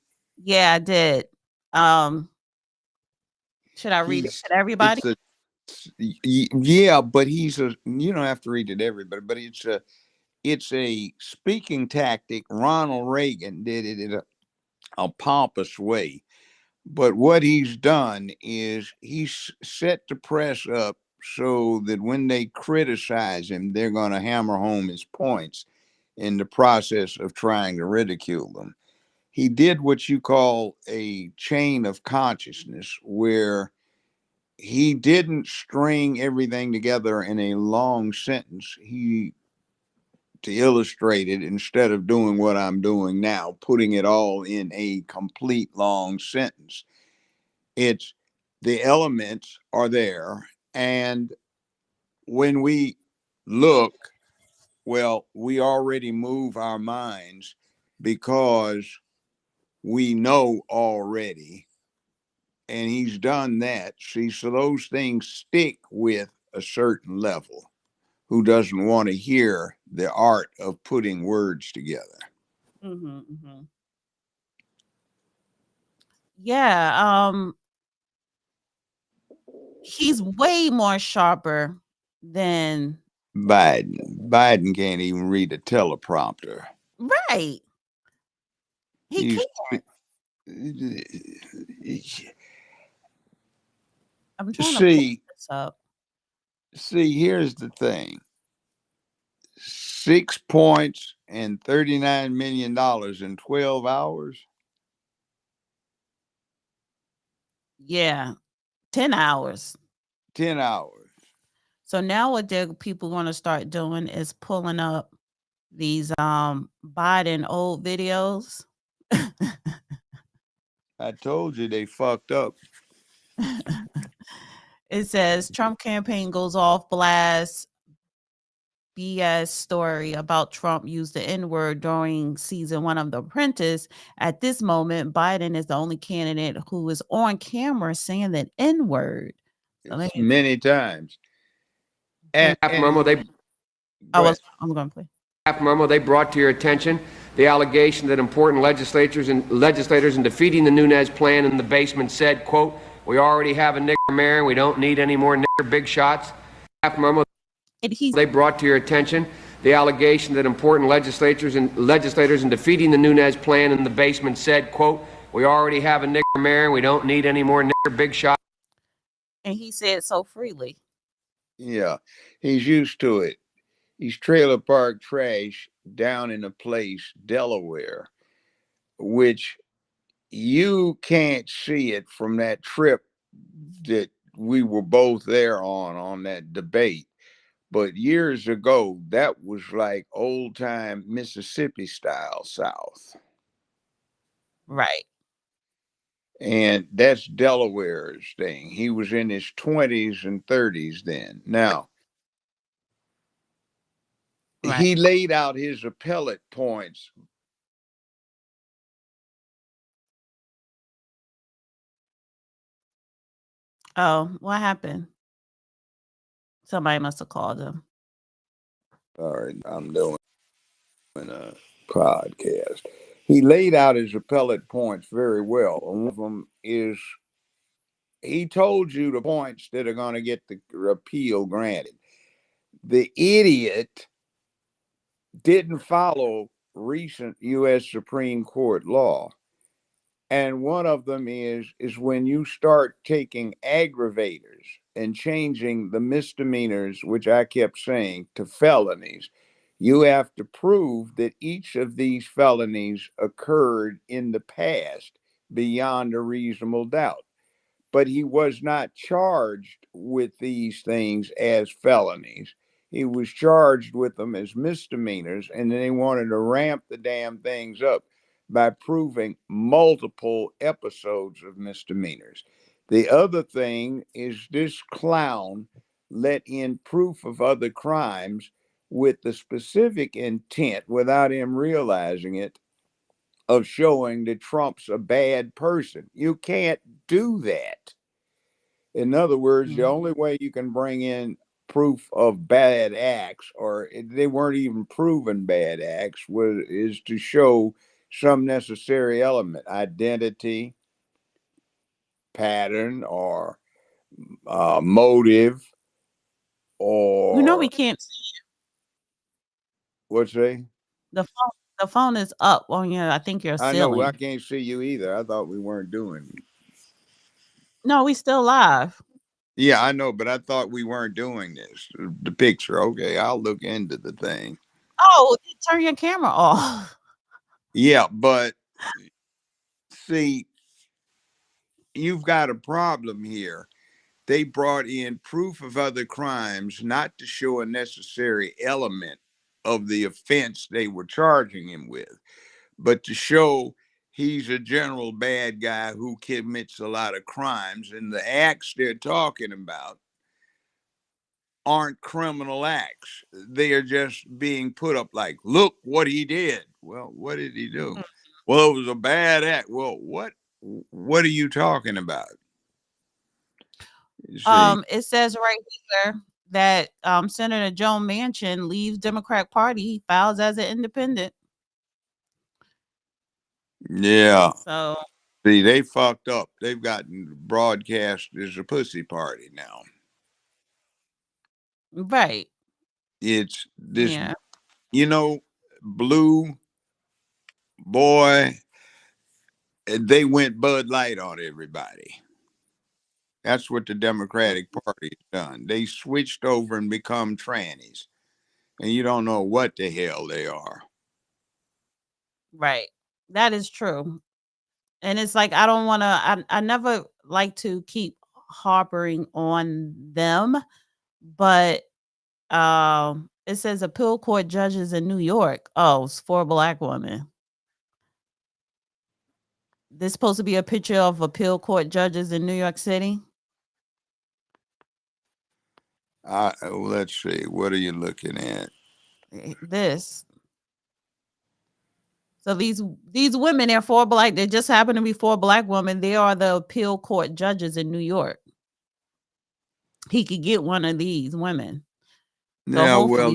yeah, I did. Should I read it to everybody? Yeah, but he's a, you don't have to read it to everybody, but it's a speaking tactic. Ronald Reagan did it in a pompous way. But what he's done is he's set the press up so that when they criticize him, they're going to hammer home his points in the process of trying to ridicule them. He did what you call a chain of consciousness, where he didn't string everything together in a long sentence. He, to illustrate it, instead of doing what I'm doing now, putting it all in a complete long sentence. It's the elements are there. And when we look, well, we already move our minds because we know already. And he's done that. See, so those things stick with a certain level who doesn't want to hear the art of putting words together. Mm-hmm, mm-hmm. Yeah. He's way more sharper than Biden can't even read a teleprompter. right. He He's can't. I'm trying to pull see, this up. here's the thing. 6 points and $39 million in 12 hours. Yeah. 10 hours. 10 hours. So now what people going to start doing is pulling up these Biden old videos. I told you they fucked up. It says Trump campaign goes off blast. BS story about Trump used the N-word during season 1 of The Apprentice. At this moment, Biden is the only candidate who is on camera saying that N-word. So many times. I'm going to play. Memo, they brought to your attention the allegation that important legislators in defeating the Nunes plan in the basement said, quote, "We already have a nigger mayor and we don't need any more nigger big shots." Memo, they brought to your attention the allegation that important legislators in defeating the Nunes plan in the basement said, quote, "We already have a nigger mayor and we don't need any more nigger big shots." And he said so freely. Yeah, he's used to it. He's trailer park trash down in a place, Delaware, which you can't see it from that trip that we were both there on that debate. But years ago, that was like old time Mississippi style South. Right. And that's Delaware's thing. He was in his 20s and 30s then. Now, Right. he laid out his appellate points. Oh, what happened? Somebody must have called him. Sorry, I'm doing a podcast. He laid out his appellate points very well. And one of them is he told you the points that are going to get the appeal granted. The idiot didn't follow recent U.S. Supreme Court law. And one of them is when you start taking aggravators and changing the misdemeanors, which I kept saying, to felonies, you have to prove that each of these felonies occurred in the past beyond a reasonable doubt. But he was not charged with these things as felonies. He was charged with them as misdemeanors, and then they wanted to ramp the damn things up by proving multiple episodes of misdemeanors. The other thing is this clown let in proof of other crimes with the specific intent, without him realizing it, of showing that Trump's a bad person. You can't do that. In other words, the Mm. only way you can bring in proof of bad acts, or they weren't even proven bad acts, is to show some necessary element, identity, pattern, or motive, You know we or can't see what's they? the phone is up on your I think your I know I ceiling. can't see you either. I thought we weren't doing. No, we still live. Yeah, I know, but I thought we weren't doing this. The picture. Okay, I'll look into the thing. Oh, turn your camera off. Yeah, but see, you've got a problem here. They brought in proof of other crimes not to show a necessary element of the offense they were charging him with, but to show he's a general bad guy who commits a lot of crimes. And the acts they're talking about aren't criminal acts. They are just being put up like, look what he did. Well, what did he do? Well, it was a bad act. Well, what are you talking about? You see, It says right here that Senator Joe Manchin leaves Democratic Party. He files as an independent. yeah. So See, they fucked up. They've gotten broadcast as a pussy party now. right. It's this, Yeah. Blue boy, they went Bud Light on everybody. That's what the Democratic Party's done. They switched over and become trannies, and you don't know what the hell they are. Right. That is true. And it's like I don't want to I never like to keep harping on them, but it says appeal court judges in New York. Oh, it's 4 black women. This supposed to be a picture of appeal court judges in New York City. Let's see. What are you looking at? This. So these women, they're 4 black. They just happen to be 4 black women. They are the appeal court judges in New York. He could get one of these women. So Yeah, well, hopefully,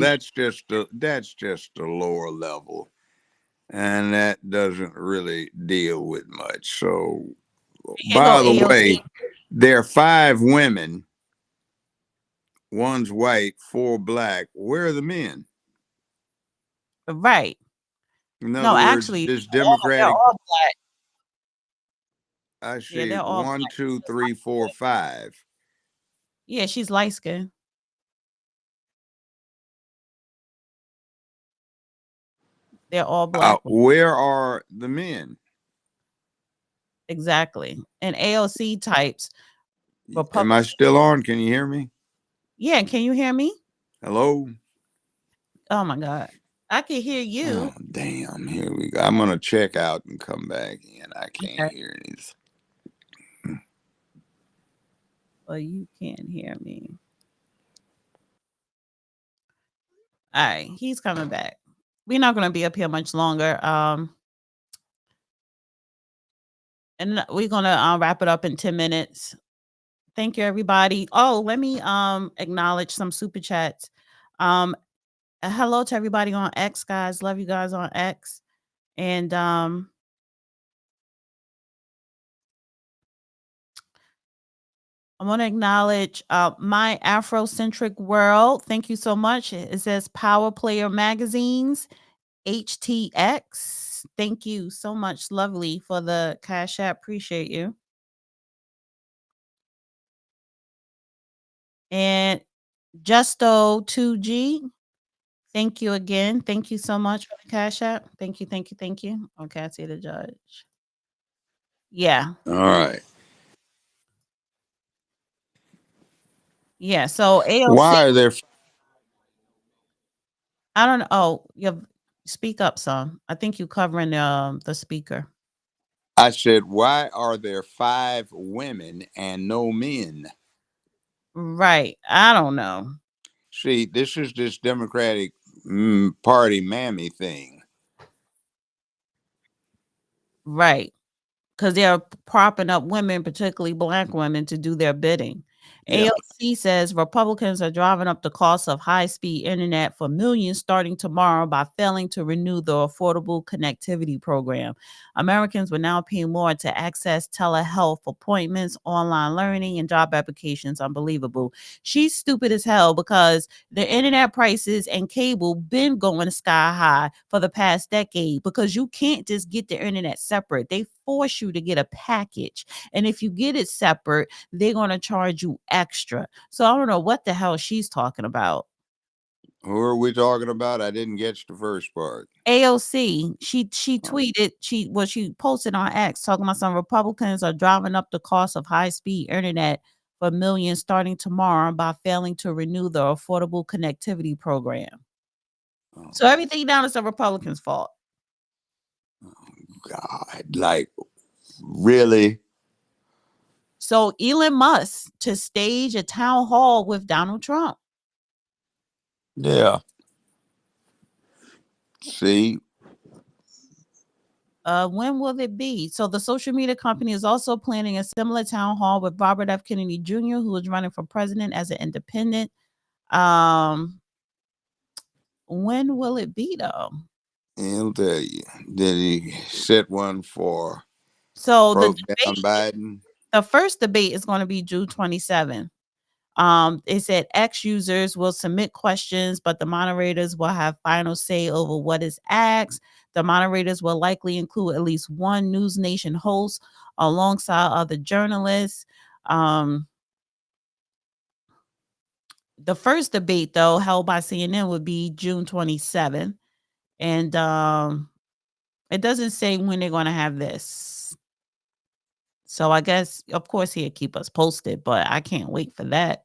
that's just a lower level, and that doesn't really deal with much. So, here go by the AOC. way, there are 5 women. One's white, 4 black. Where are the men? Right. In other No, words, actually, this they're Democratic, all black. I Yeah, see they're all one, black. two, three, four, 5. Yeah, she's light skinned. They're all black. Where are the men? Exactly. And AOC types Am I Republican. still on? Can you hear me? Yeah, can you hear me? Hello? Oh my God. I can hear you. Oh, damn. Here we go. I'm going to check out and come back in. I can't Okay. hear anything. Well, you can't hear me. All right. He's coming back. We're not going to be up here much longer. And we're going to wrap it up in 10 minutes. Thank you, everybody. Oh, let me acknowledge some super chats. Hello to everybody on X, guys. Love you guys on X. And I want to acknowledge My Afrocentric World. Thank you so much. It says Power Player Magazines, HTX. Thank you so much, Lovely, for the Cash App. Appreciate you. And Justo2G. Thank you again. Thank you so much for the Cash App. Thank you, thank you, thank you. Okay, I see the judge. Yeah. All right. Yeah. So AOC. Why are there? I don't know. Oh, you speak up, son. I think you covering the speaker. I said, why are there 5 women and no men? Right. I don't know. See, this is this Democratic Party mammy thing. Right. Because they're propping up women, particularly Black women, to do their bidding. Yeah. AOC says Republicans are driving up the cost of high-speed internet for millions starting tomorrow by failing to renew the Affordable Connectivity Program. Americans will now pay more to access telehealth appointments, online learning, and job applications. Unbelievable. She's stupid as hell because the internet prices and cable been going sky high for the past decade because you can't just get the internet separate. They force you to get a package. And if you get it separate, they're going to charge you extra. So I don't know what the hell she's talking about. Who are we talking about? I didn't get the first part. AOC, she tweeted, she posted on X talking about some Republicans are driving up the cost of high-speed internet for millions starting tomorrow by failing to renew the Affordable Connectivity Program. Oh, So everything down is the Republicans' fault. God, like, really? So Elon Musk to stage a town hall with Donald Trump. Yeah. See? When will it be? So the social media company is also planning a similar town hall with Robert F. Kennedy Jr., who is running for president as an independent. When will it be though? He'll tell you. Did he set one for So broke down Biden? the first debate is going to be June 27th. It said X users will submit questions, but the moderators will have final say over what is asked. The moderators will likely include at least one News Nation host alongside other journalists. The first debate, though, held by CNN would be June 27th. And it doesn't say when they're going to have this. So I guess, of course, he'll keep us posted, but I can't wait for that.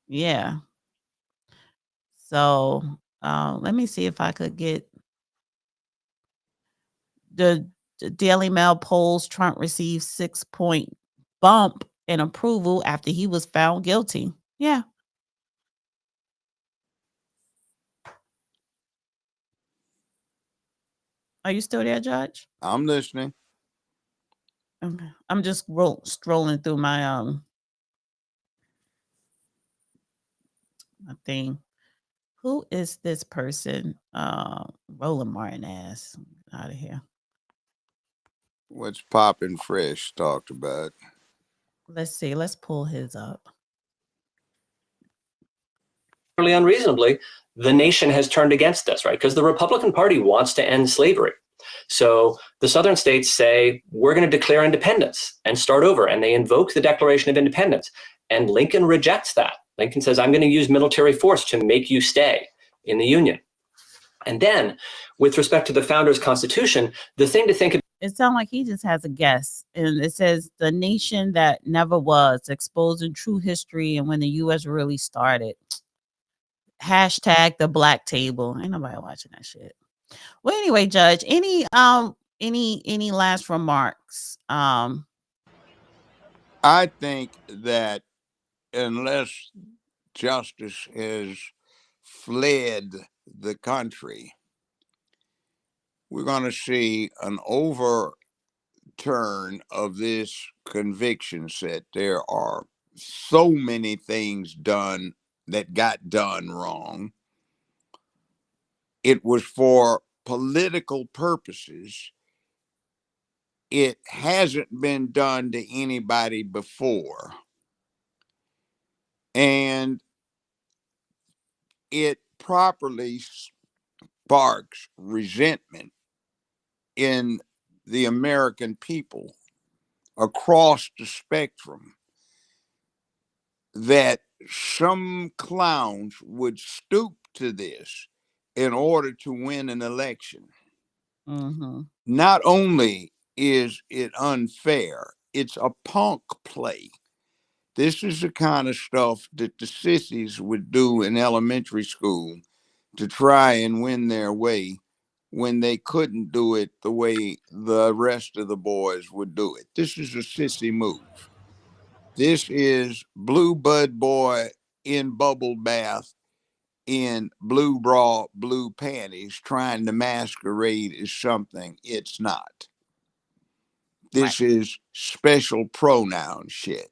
Yeah. So let me see if I could get the Daily Mail polls. Trump received 6-point bump in approval after he was found guilty. Yeah. Are you still there, Judge? I'm listening. Okay. I'm just strolling through my thing. Who is this person? Roland Martin ass. Out of here. What's poppin' fresh talked about? Let's see. Let's pull his up. Unreasonably, the nation has turned against us, right? Because the Republican Party wants to end slavery. So the southern states say, we're going to declare independence and start over. And they invoke the Declaration of Independence. And Lincoln rejects that. Lincoln says, I'm going to use military force to make you stay in the Union. And then, with respect to the founders' Constitution, the thing to think about It sounds like he just has a guess. And it says the nation that never was, exposing true history and when the US really started. Hashtag the black table. Ain't nobody watching that shit. Well, anyway, Judge, any last remarks? I think that unless justice has fled the country, we're going to see an overturn of this conviction set. There are so many things done that got done wrong. It was for political purposes. It hasn't been done to anybody before. And it properly sparks resentment in the American people across the spectrum that some clowns would stoop to this in order to win an election. Mm-hmm. Not only is it unfair, it's a punk play. This is the kind of stuff that the sissies would do in elementary school to try and win their way when they couldn't do it the way the rest of the boys would do it. This is a sissy move. This is blue bud boy in bubble bath in blue bra, blue panties trying to masquerade as something it's not. Right. This is special pronoun shit.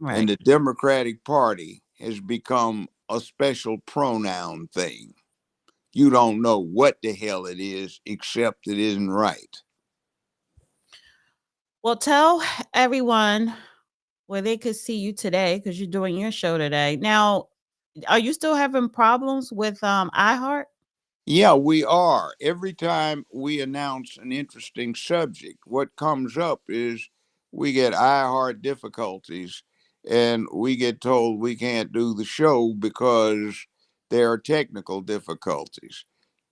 Right. And the Democratic Party has become a special pronoun thing. You don't know what the hell it is, except it isn't right. Well, tell everyone where they could see you today because you're doing your show today. Now, are you still having problems with iHeart? Yeah, we are. Every time we announce an interesting subject, what comes up is we get iHeart difficulties and we get told we can't do the show because there are technical difficulties.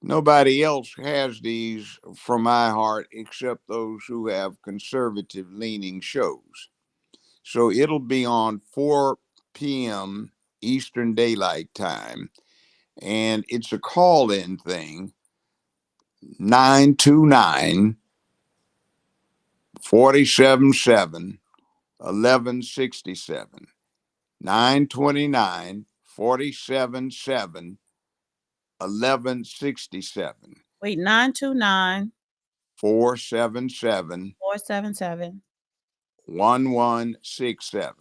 Nobody else has these from iHeart except those who have conservative leaning shows. So it'll be on 4 p.m. Eastern Daylight Time, and it's a call in thing 929 477 1167. 929 477 1167. Wait, 929 477 477. 1167.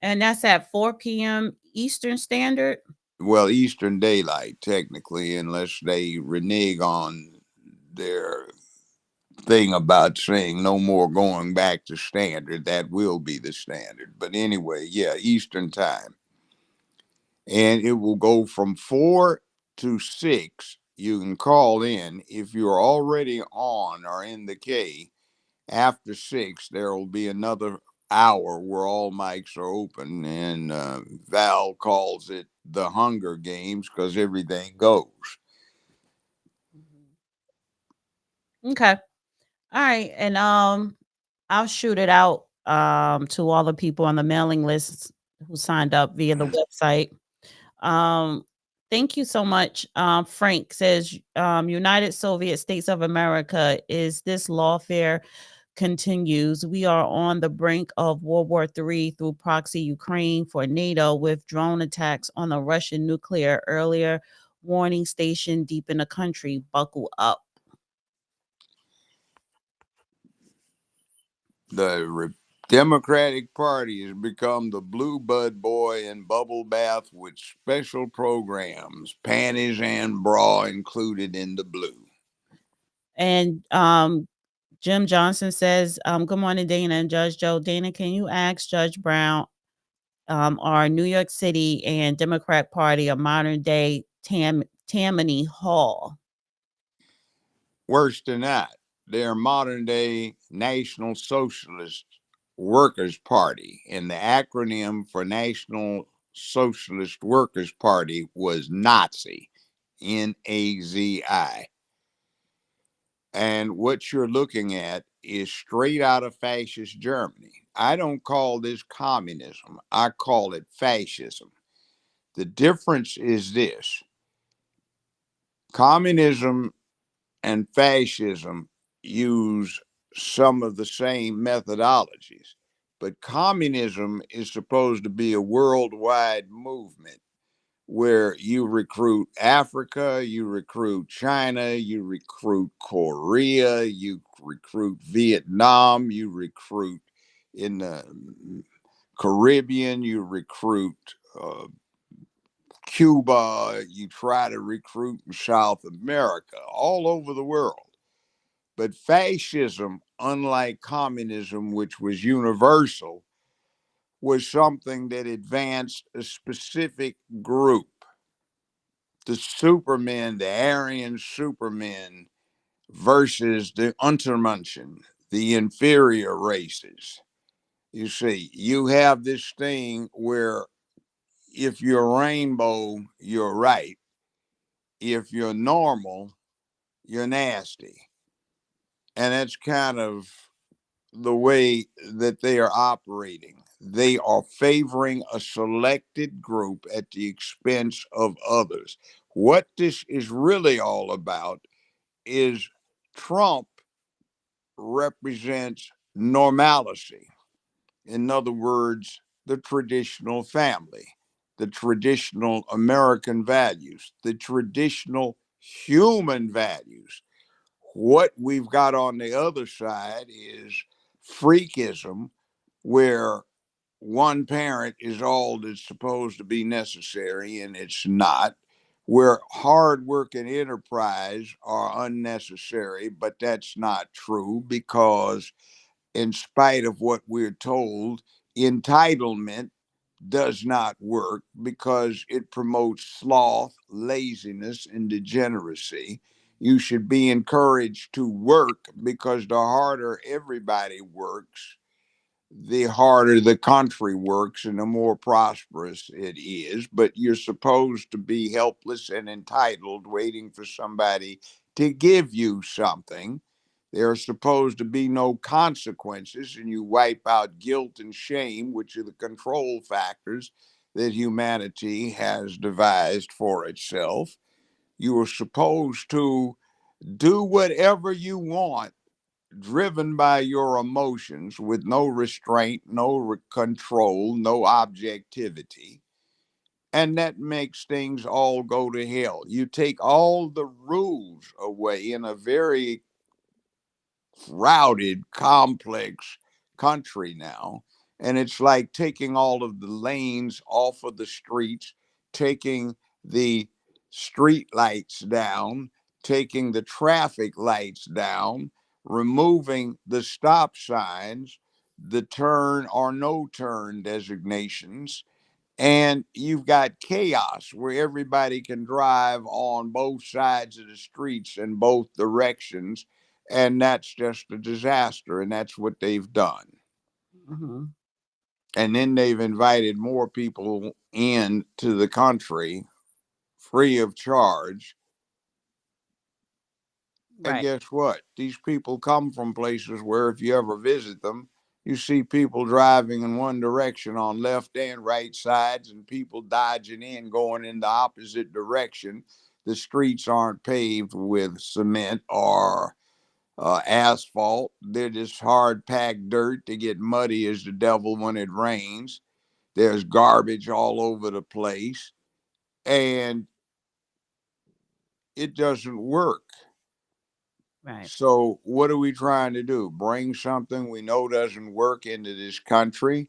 And that's at 4 p.m. Eastern Standard. Well, Eastern Daylight, technically, unless they renege on their thing about saying no more going back to standard. That will be the standard. But anyway, yeah, Eastern time. And it will go from 4 to 6. You can call in. If you're already on or in the K, after 6, there will be another hour where all mics are open. And Val calls it the Hunger Games because everything goes. Okay. All right. And I'll shoot it out to all the people on the mailing list who signed up via the website. Thank you so much. Frank says, United Soviet States of America, is this lawfare continues? We are on the brink of World War III through proxy Ukraine for NATO with drone attacks on the Russian nuclear earlier warning station deep in the country. Buckle up. The Democratic Party has become the blue bud boy in bubble bath with special programs, panties and bra included in the blue. And Jim Johnson says, good morning, Dana and Judge Joe. Dana, can you ask Judge Brown, are New York City and Democrat Party a modern day Tammany Hall? Worse than that, they're modern day National Socialist Workers Party, and the acronym for National Socialist Workers Party was Nazi, Nazi. And what you're looking at is straight out of fascist Germany. I don't call this communism, I call it fascism. The difference is this: communism and fascism use some of the same methodologies, but communism is supposed to be a worldwide movement where you recruit Africa, you recruit China, you recruit Korea, you recruit Vietnam, you recruit in the Caribbean, you recruit Cuba, you try to recruit in South America, all over the world. But fascism, unlike communism, which was universal, was something that advanced a specific group. The Supermen, the Aryan Supermen versus the Untermenschen, the inferior races. You see, you have this thing where if you're rainbow, you're right. If you're normal, you're nasty. And that's kind of the way that they are operating. They are favoring a selected group at the expense of others. What this is really all about is Trump represents normalcy. In other words, the traditional family, the traditional American values, the traditional human values. What we've got on the other side is freakism, where one parent is all that's supposed to be necessary and it's not, where hard work and enterprise are unnecessary, but that's not true because, in spite of what we're told, entitlement does not work because it promotes sloth, laziness, and degeneracy. You should be encouraged to work because the harder everybody works, the harder the country works and the more prosperous it is. But you're supposed to be helpless and entitled, waiting for somebody to give you something. There are supposed to be no consequences, and you wipe out guilt and shame, which are the control factors that humanity has devised for itself. You are supposed to do whatever you want, driven by your emotions, with no restraint, no control, no objectivity. And that makes things all go to hell. You take all the rules away in a very crowded, complex country now. And it's like taking all of the lanes off of the streets, taking the street lights down, taking the traffic lights down, removing the stop signs, the turn or no turn designations, and you've got chaos where everybody can drive on both sides of the streets in both directions, and that's just a disaster, and that's what they've done. Mhm. And then they've invited more people into the country free of charge. And Right. guess what? These people come from places where, if you ever visit them, you see people driving in one direction on left and right sides and people dodging in going in the opposite direction. The streets aren't paved with cement or asphalt. They're just hard packed dirt. They get muddy as the devil when it rains. There's garbage all over the place, and it doesn't work. Right. So, what are we trying to do? Bring something we know doesn't work into this country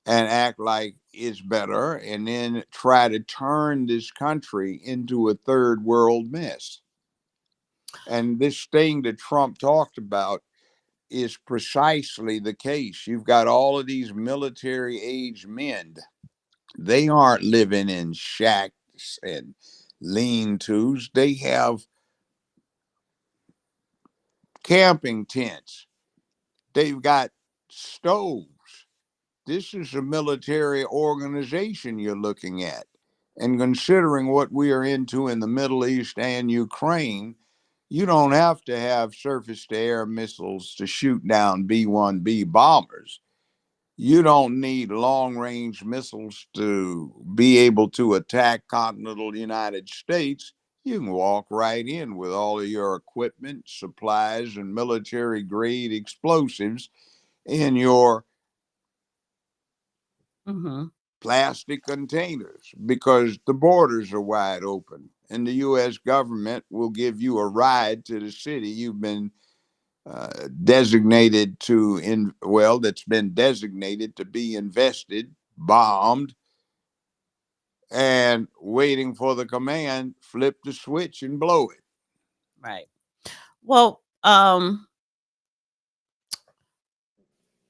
and act like it's better, and then try to turn this country into a third world mess. And this thing that Trump talked about is precisely the case. You've got all of these military age men. They aren't living in shacks and lean tos, they have camping tents, they've got stoves. This is a military organization you're looking at. And considering what we are into in the Middle East and Ukraine, You don't have to have surface to air missiles to shoot down B-1B bombers. You don't need long range missiles to be able to attack continental United States. You can walk right in with all of your equipment, supplies, and military grade explosives in your plastic containers because the borders are wide open and the U.S. government will give you a ride to the city you've been designated to that's been designated to be invested, bombed, and waiting for the command, flip the switch and blow it. Right. Well,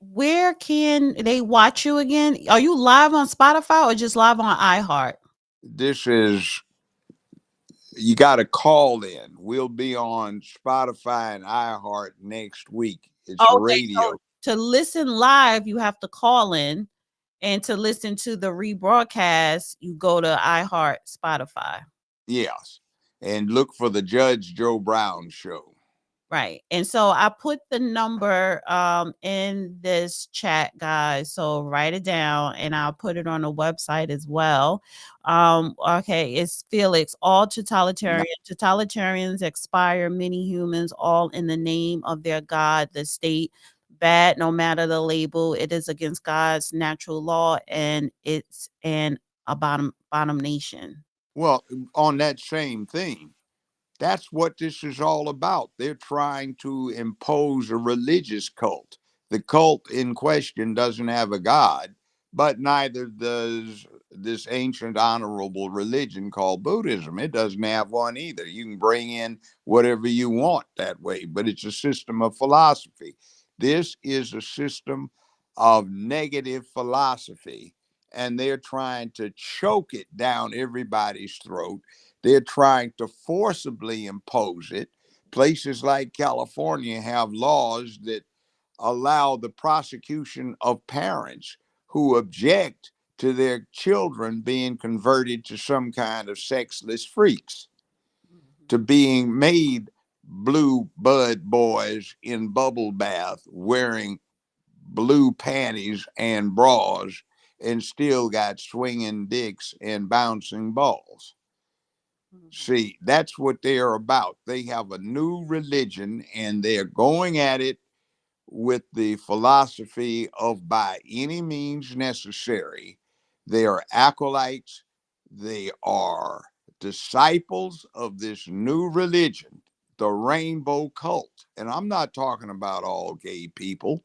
where can they watch you again? Are you live on Spotify or just live on iHeart? This is, you got to call in. We'll be on Spotify and iHeart next week. It's Okay, radio. so to listen live, you have to call in, and to listen to the rebroadcast, you go to iHeart, Spotify. Yes. And look for the Judge Joe Brown Show. Right. And so I put the number in this chat, guys. So write it down and I'll put it on the website as well. Okay, it's Felix. All totalitarians expire many humans, all in the name of their God, the state. Bad, no matter the label. It is against God's natural law and it's an abomination. Well, on that same thing, that's what this is all about. They're trying to impose a religious cult. The cult in question doesn't have a God, but neither does this ancient honorable religion called Buddhism. It doesn't have one either. You can bring in whatever you want that way, but it's a system of philosophy. This is a system of negative philosophy, and they're trying to choke it down everybody's throat. They're trying to forcibly impose it. Places like California have laws that allow the prosecution of parents who object to their children being converted to some kind of sexless freaks, to being made blue bud boys in bubble bath wearing blue panties and bras and still got swinging dicks and bouncing balls. See, that's what they are about. They have a new religion and they're going at it with the philosophy of by any means necessary. They are acolytes, they are disciples of this new religion, the rainbow cult. And I'm not talking about all gay people.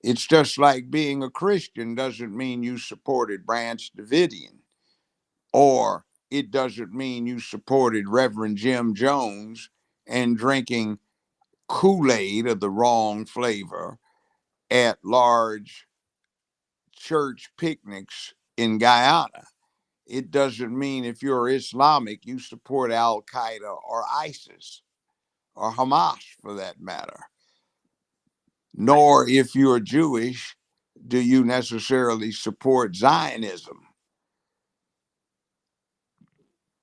It's just like being a Christian doesn't mean you supported Branch Davidian, or it doesn't mean you supported Reverend Jim Jones and drinking Kool-Aid of the wrong flavor at large church picnics in Guyana. It doesn't mean if you're Islamic, you support Al Qaeda or ISIS or Hamas for that matter. Nor if you're Jewish, do you necessarily support Zionism.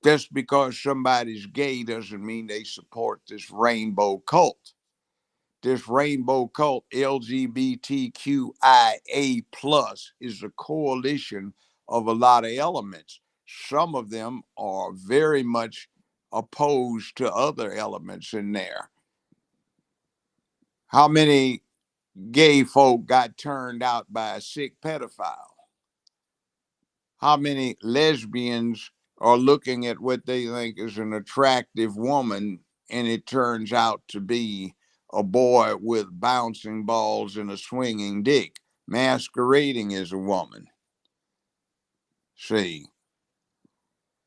Just because somebody's gay doesn't mean they support this rainbow cult. This rainbow cult, LGBTQIA plus, is a coalition of a lot of elements. Some of them are very much opposed to other elements in there. How many gay folk got turned out by a sick pedophile? How many lesbians are looking at what they think is an attractive woman and it turns out to be a boy with bouncing balls and a swinging dick, masquerading as a woman? See,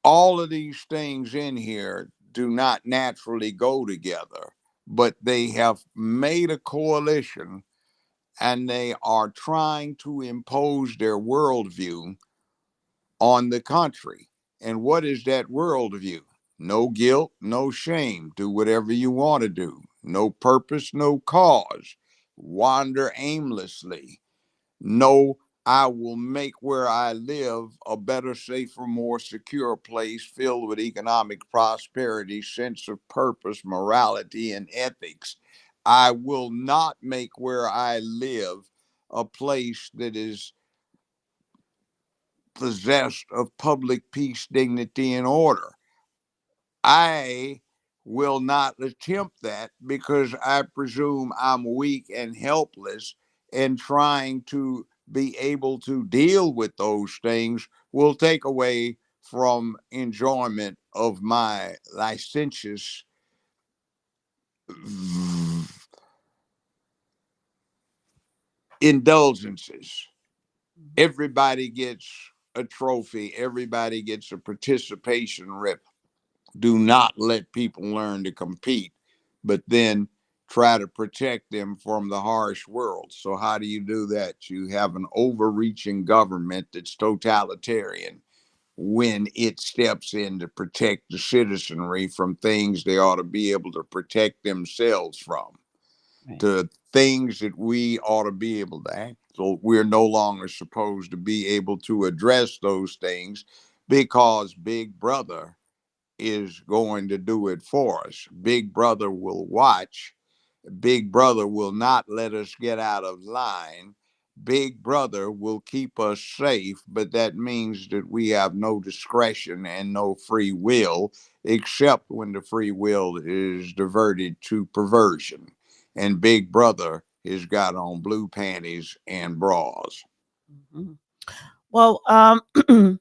all of these things in here do not naturally go together, but they have made a coalition and they are trying to impose their worldview on the country. And what is that worldview? No guilt, no shame. Do whatever you want to do. No purpose, no cause. Wander aimlessly. No I will make where I live a better, safer, more secure place filled with economic prosperity, sense of purpose, morality, and ethics. I will not make where I live a place that is possessed of public peace, dignity, and order. I will not attempt that because I presume I'm weak and helpless, and trying to be able to deal with those things will take away from enjoyment of my licentious indulgences. Everybody gets a trophy, everybody gets a participation rip. Do not let people learn to compete, but then try to protect them from the harsh world. So, how do you do that? You have an overreaching government that's totalitarian when it steps in to protect the citizenry from things they ought to be able to protect themselves from, Right. to things that we ought to be able to act. So, we're no longer supposed to be able to address those things because Big Brother is going to do it for us. Big Brother will watch. Big Brother will not let us get out of line. Big Brother will keep us safe, but that means that we have no discretion and no free will, except when the free will is diverted to perversion. And Big Brother has got on blue panties and bras. Mhm. Well, I'm gonna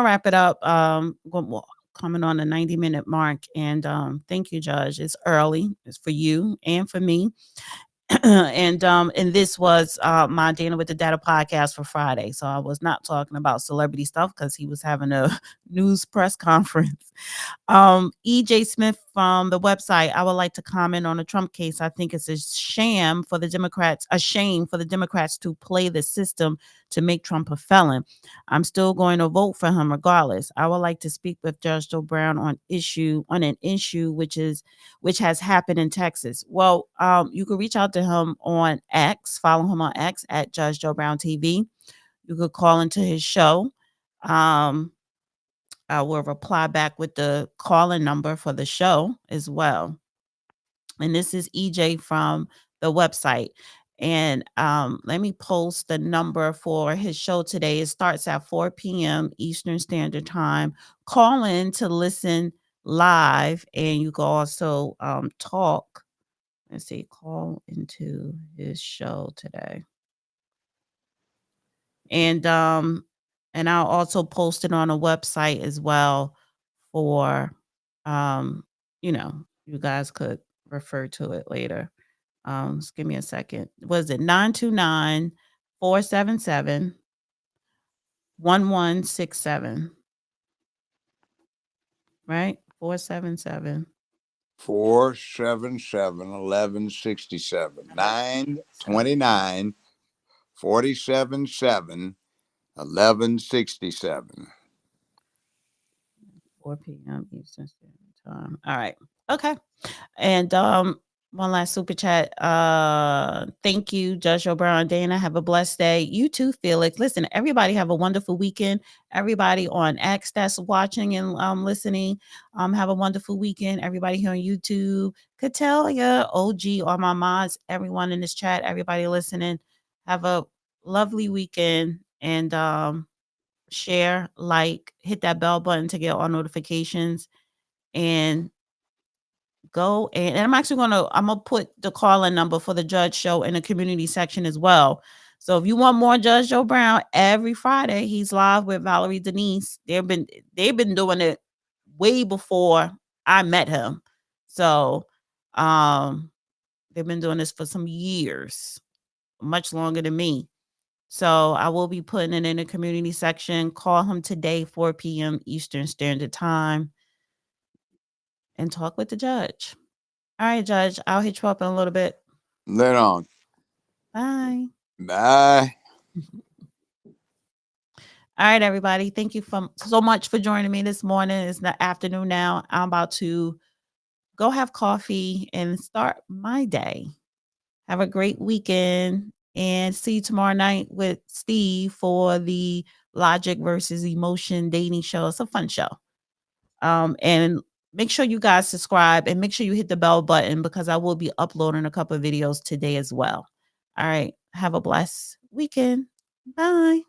wrap it up. Well, coming on the 90-minute mark, and thank you, Judge. It's early. It's for you and for me. And this was my Dana with the Data podcast for Friday. So I was not talking about celebrity stuff because he was having a news press conference. EJ Smith from the website, I would like to comment on the Trump case. I think it's a shame for the Democrats to play the system to make Trump a felon. I'm still going to vote for him regardless. I would like to speak with Judge Joe Brown on an issue which has happened in Texas. Well, you can reach out to him on X, follow him on X at Judge Joe Brown TV. You could call into his show. I will reply back with the call-in number for the show as well. And this is EJ from the website. And let me post the number for his show today. It starts at 4 p.m. Eastern Standard Time. Call in to listen live, and you can also talk. Let's see, call into his show today. And I'll also post it on a website as well for you guys could refer to it later. Just give me a second. Was it 929-477-1167? Right? 477. 477 1167 929 47 1167. 4 p.m. Eastern Standard Time. All right. Okay. And one last super chat. Thank you, Judge O'Brien. Dana, have a blessed day. You too, Felix. Listen, everybody have a wonderful weekend. Everybody on X that's watching and listening, have a wonderful weekend. Everybody here on YouTube, Catelia, OG, all my mods, everyone in this chat, everybody listening, have a lovely weekend. And share, like, hit that bell button to get all notifications, and go and I'm gonna put the call-in number for the Judge show in the community section as well. So if you want more Judge Joe Brown, every Friday he's live with Valerie Denise. They've been doing it way before I met him. So they've been doing this for some years, much longer than me. So I will be putting it in the community section. Call him today, 4 p.m. Eastern Standard Time, and talk with the judge. All right, Judge, I'll hit you up in a little bit. Let on. Bye. Bye. All right, everybody. Thank you so much for joining me this morning. It's the afternoon now. I'm about to go have coffee and start my day. Have a great weekend. And see you tomorrow night with Steve for the Logic versus Emotion dating show. It's a fun show. And make sure you guys subscribe and make sure you hit the bell button because I will be uploading a couple of videos today as well. All right. Have a blessed weekend. Bye.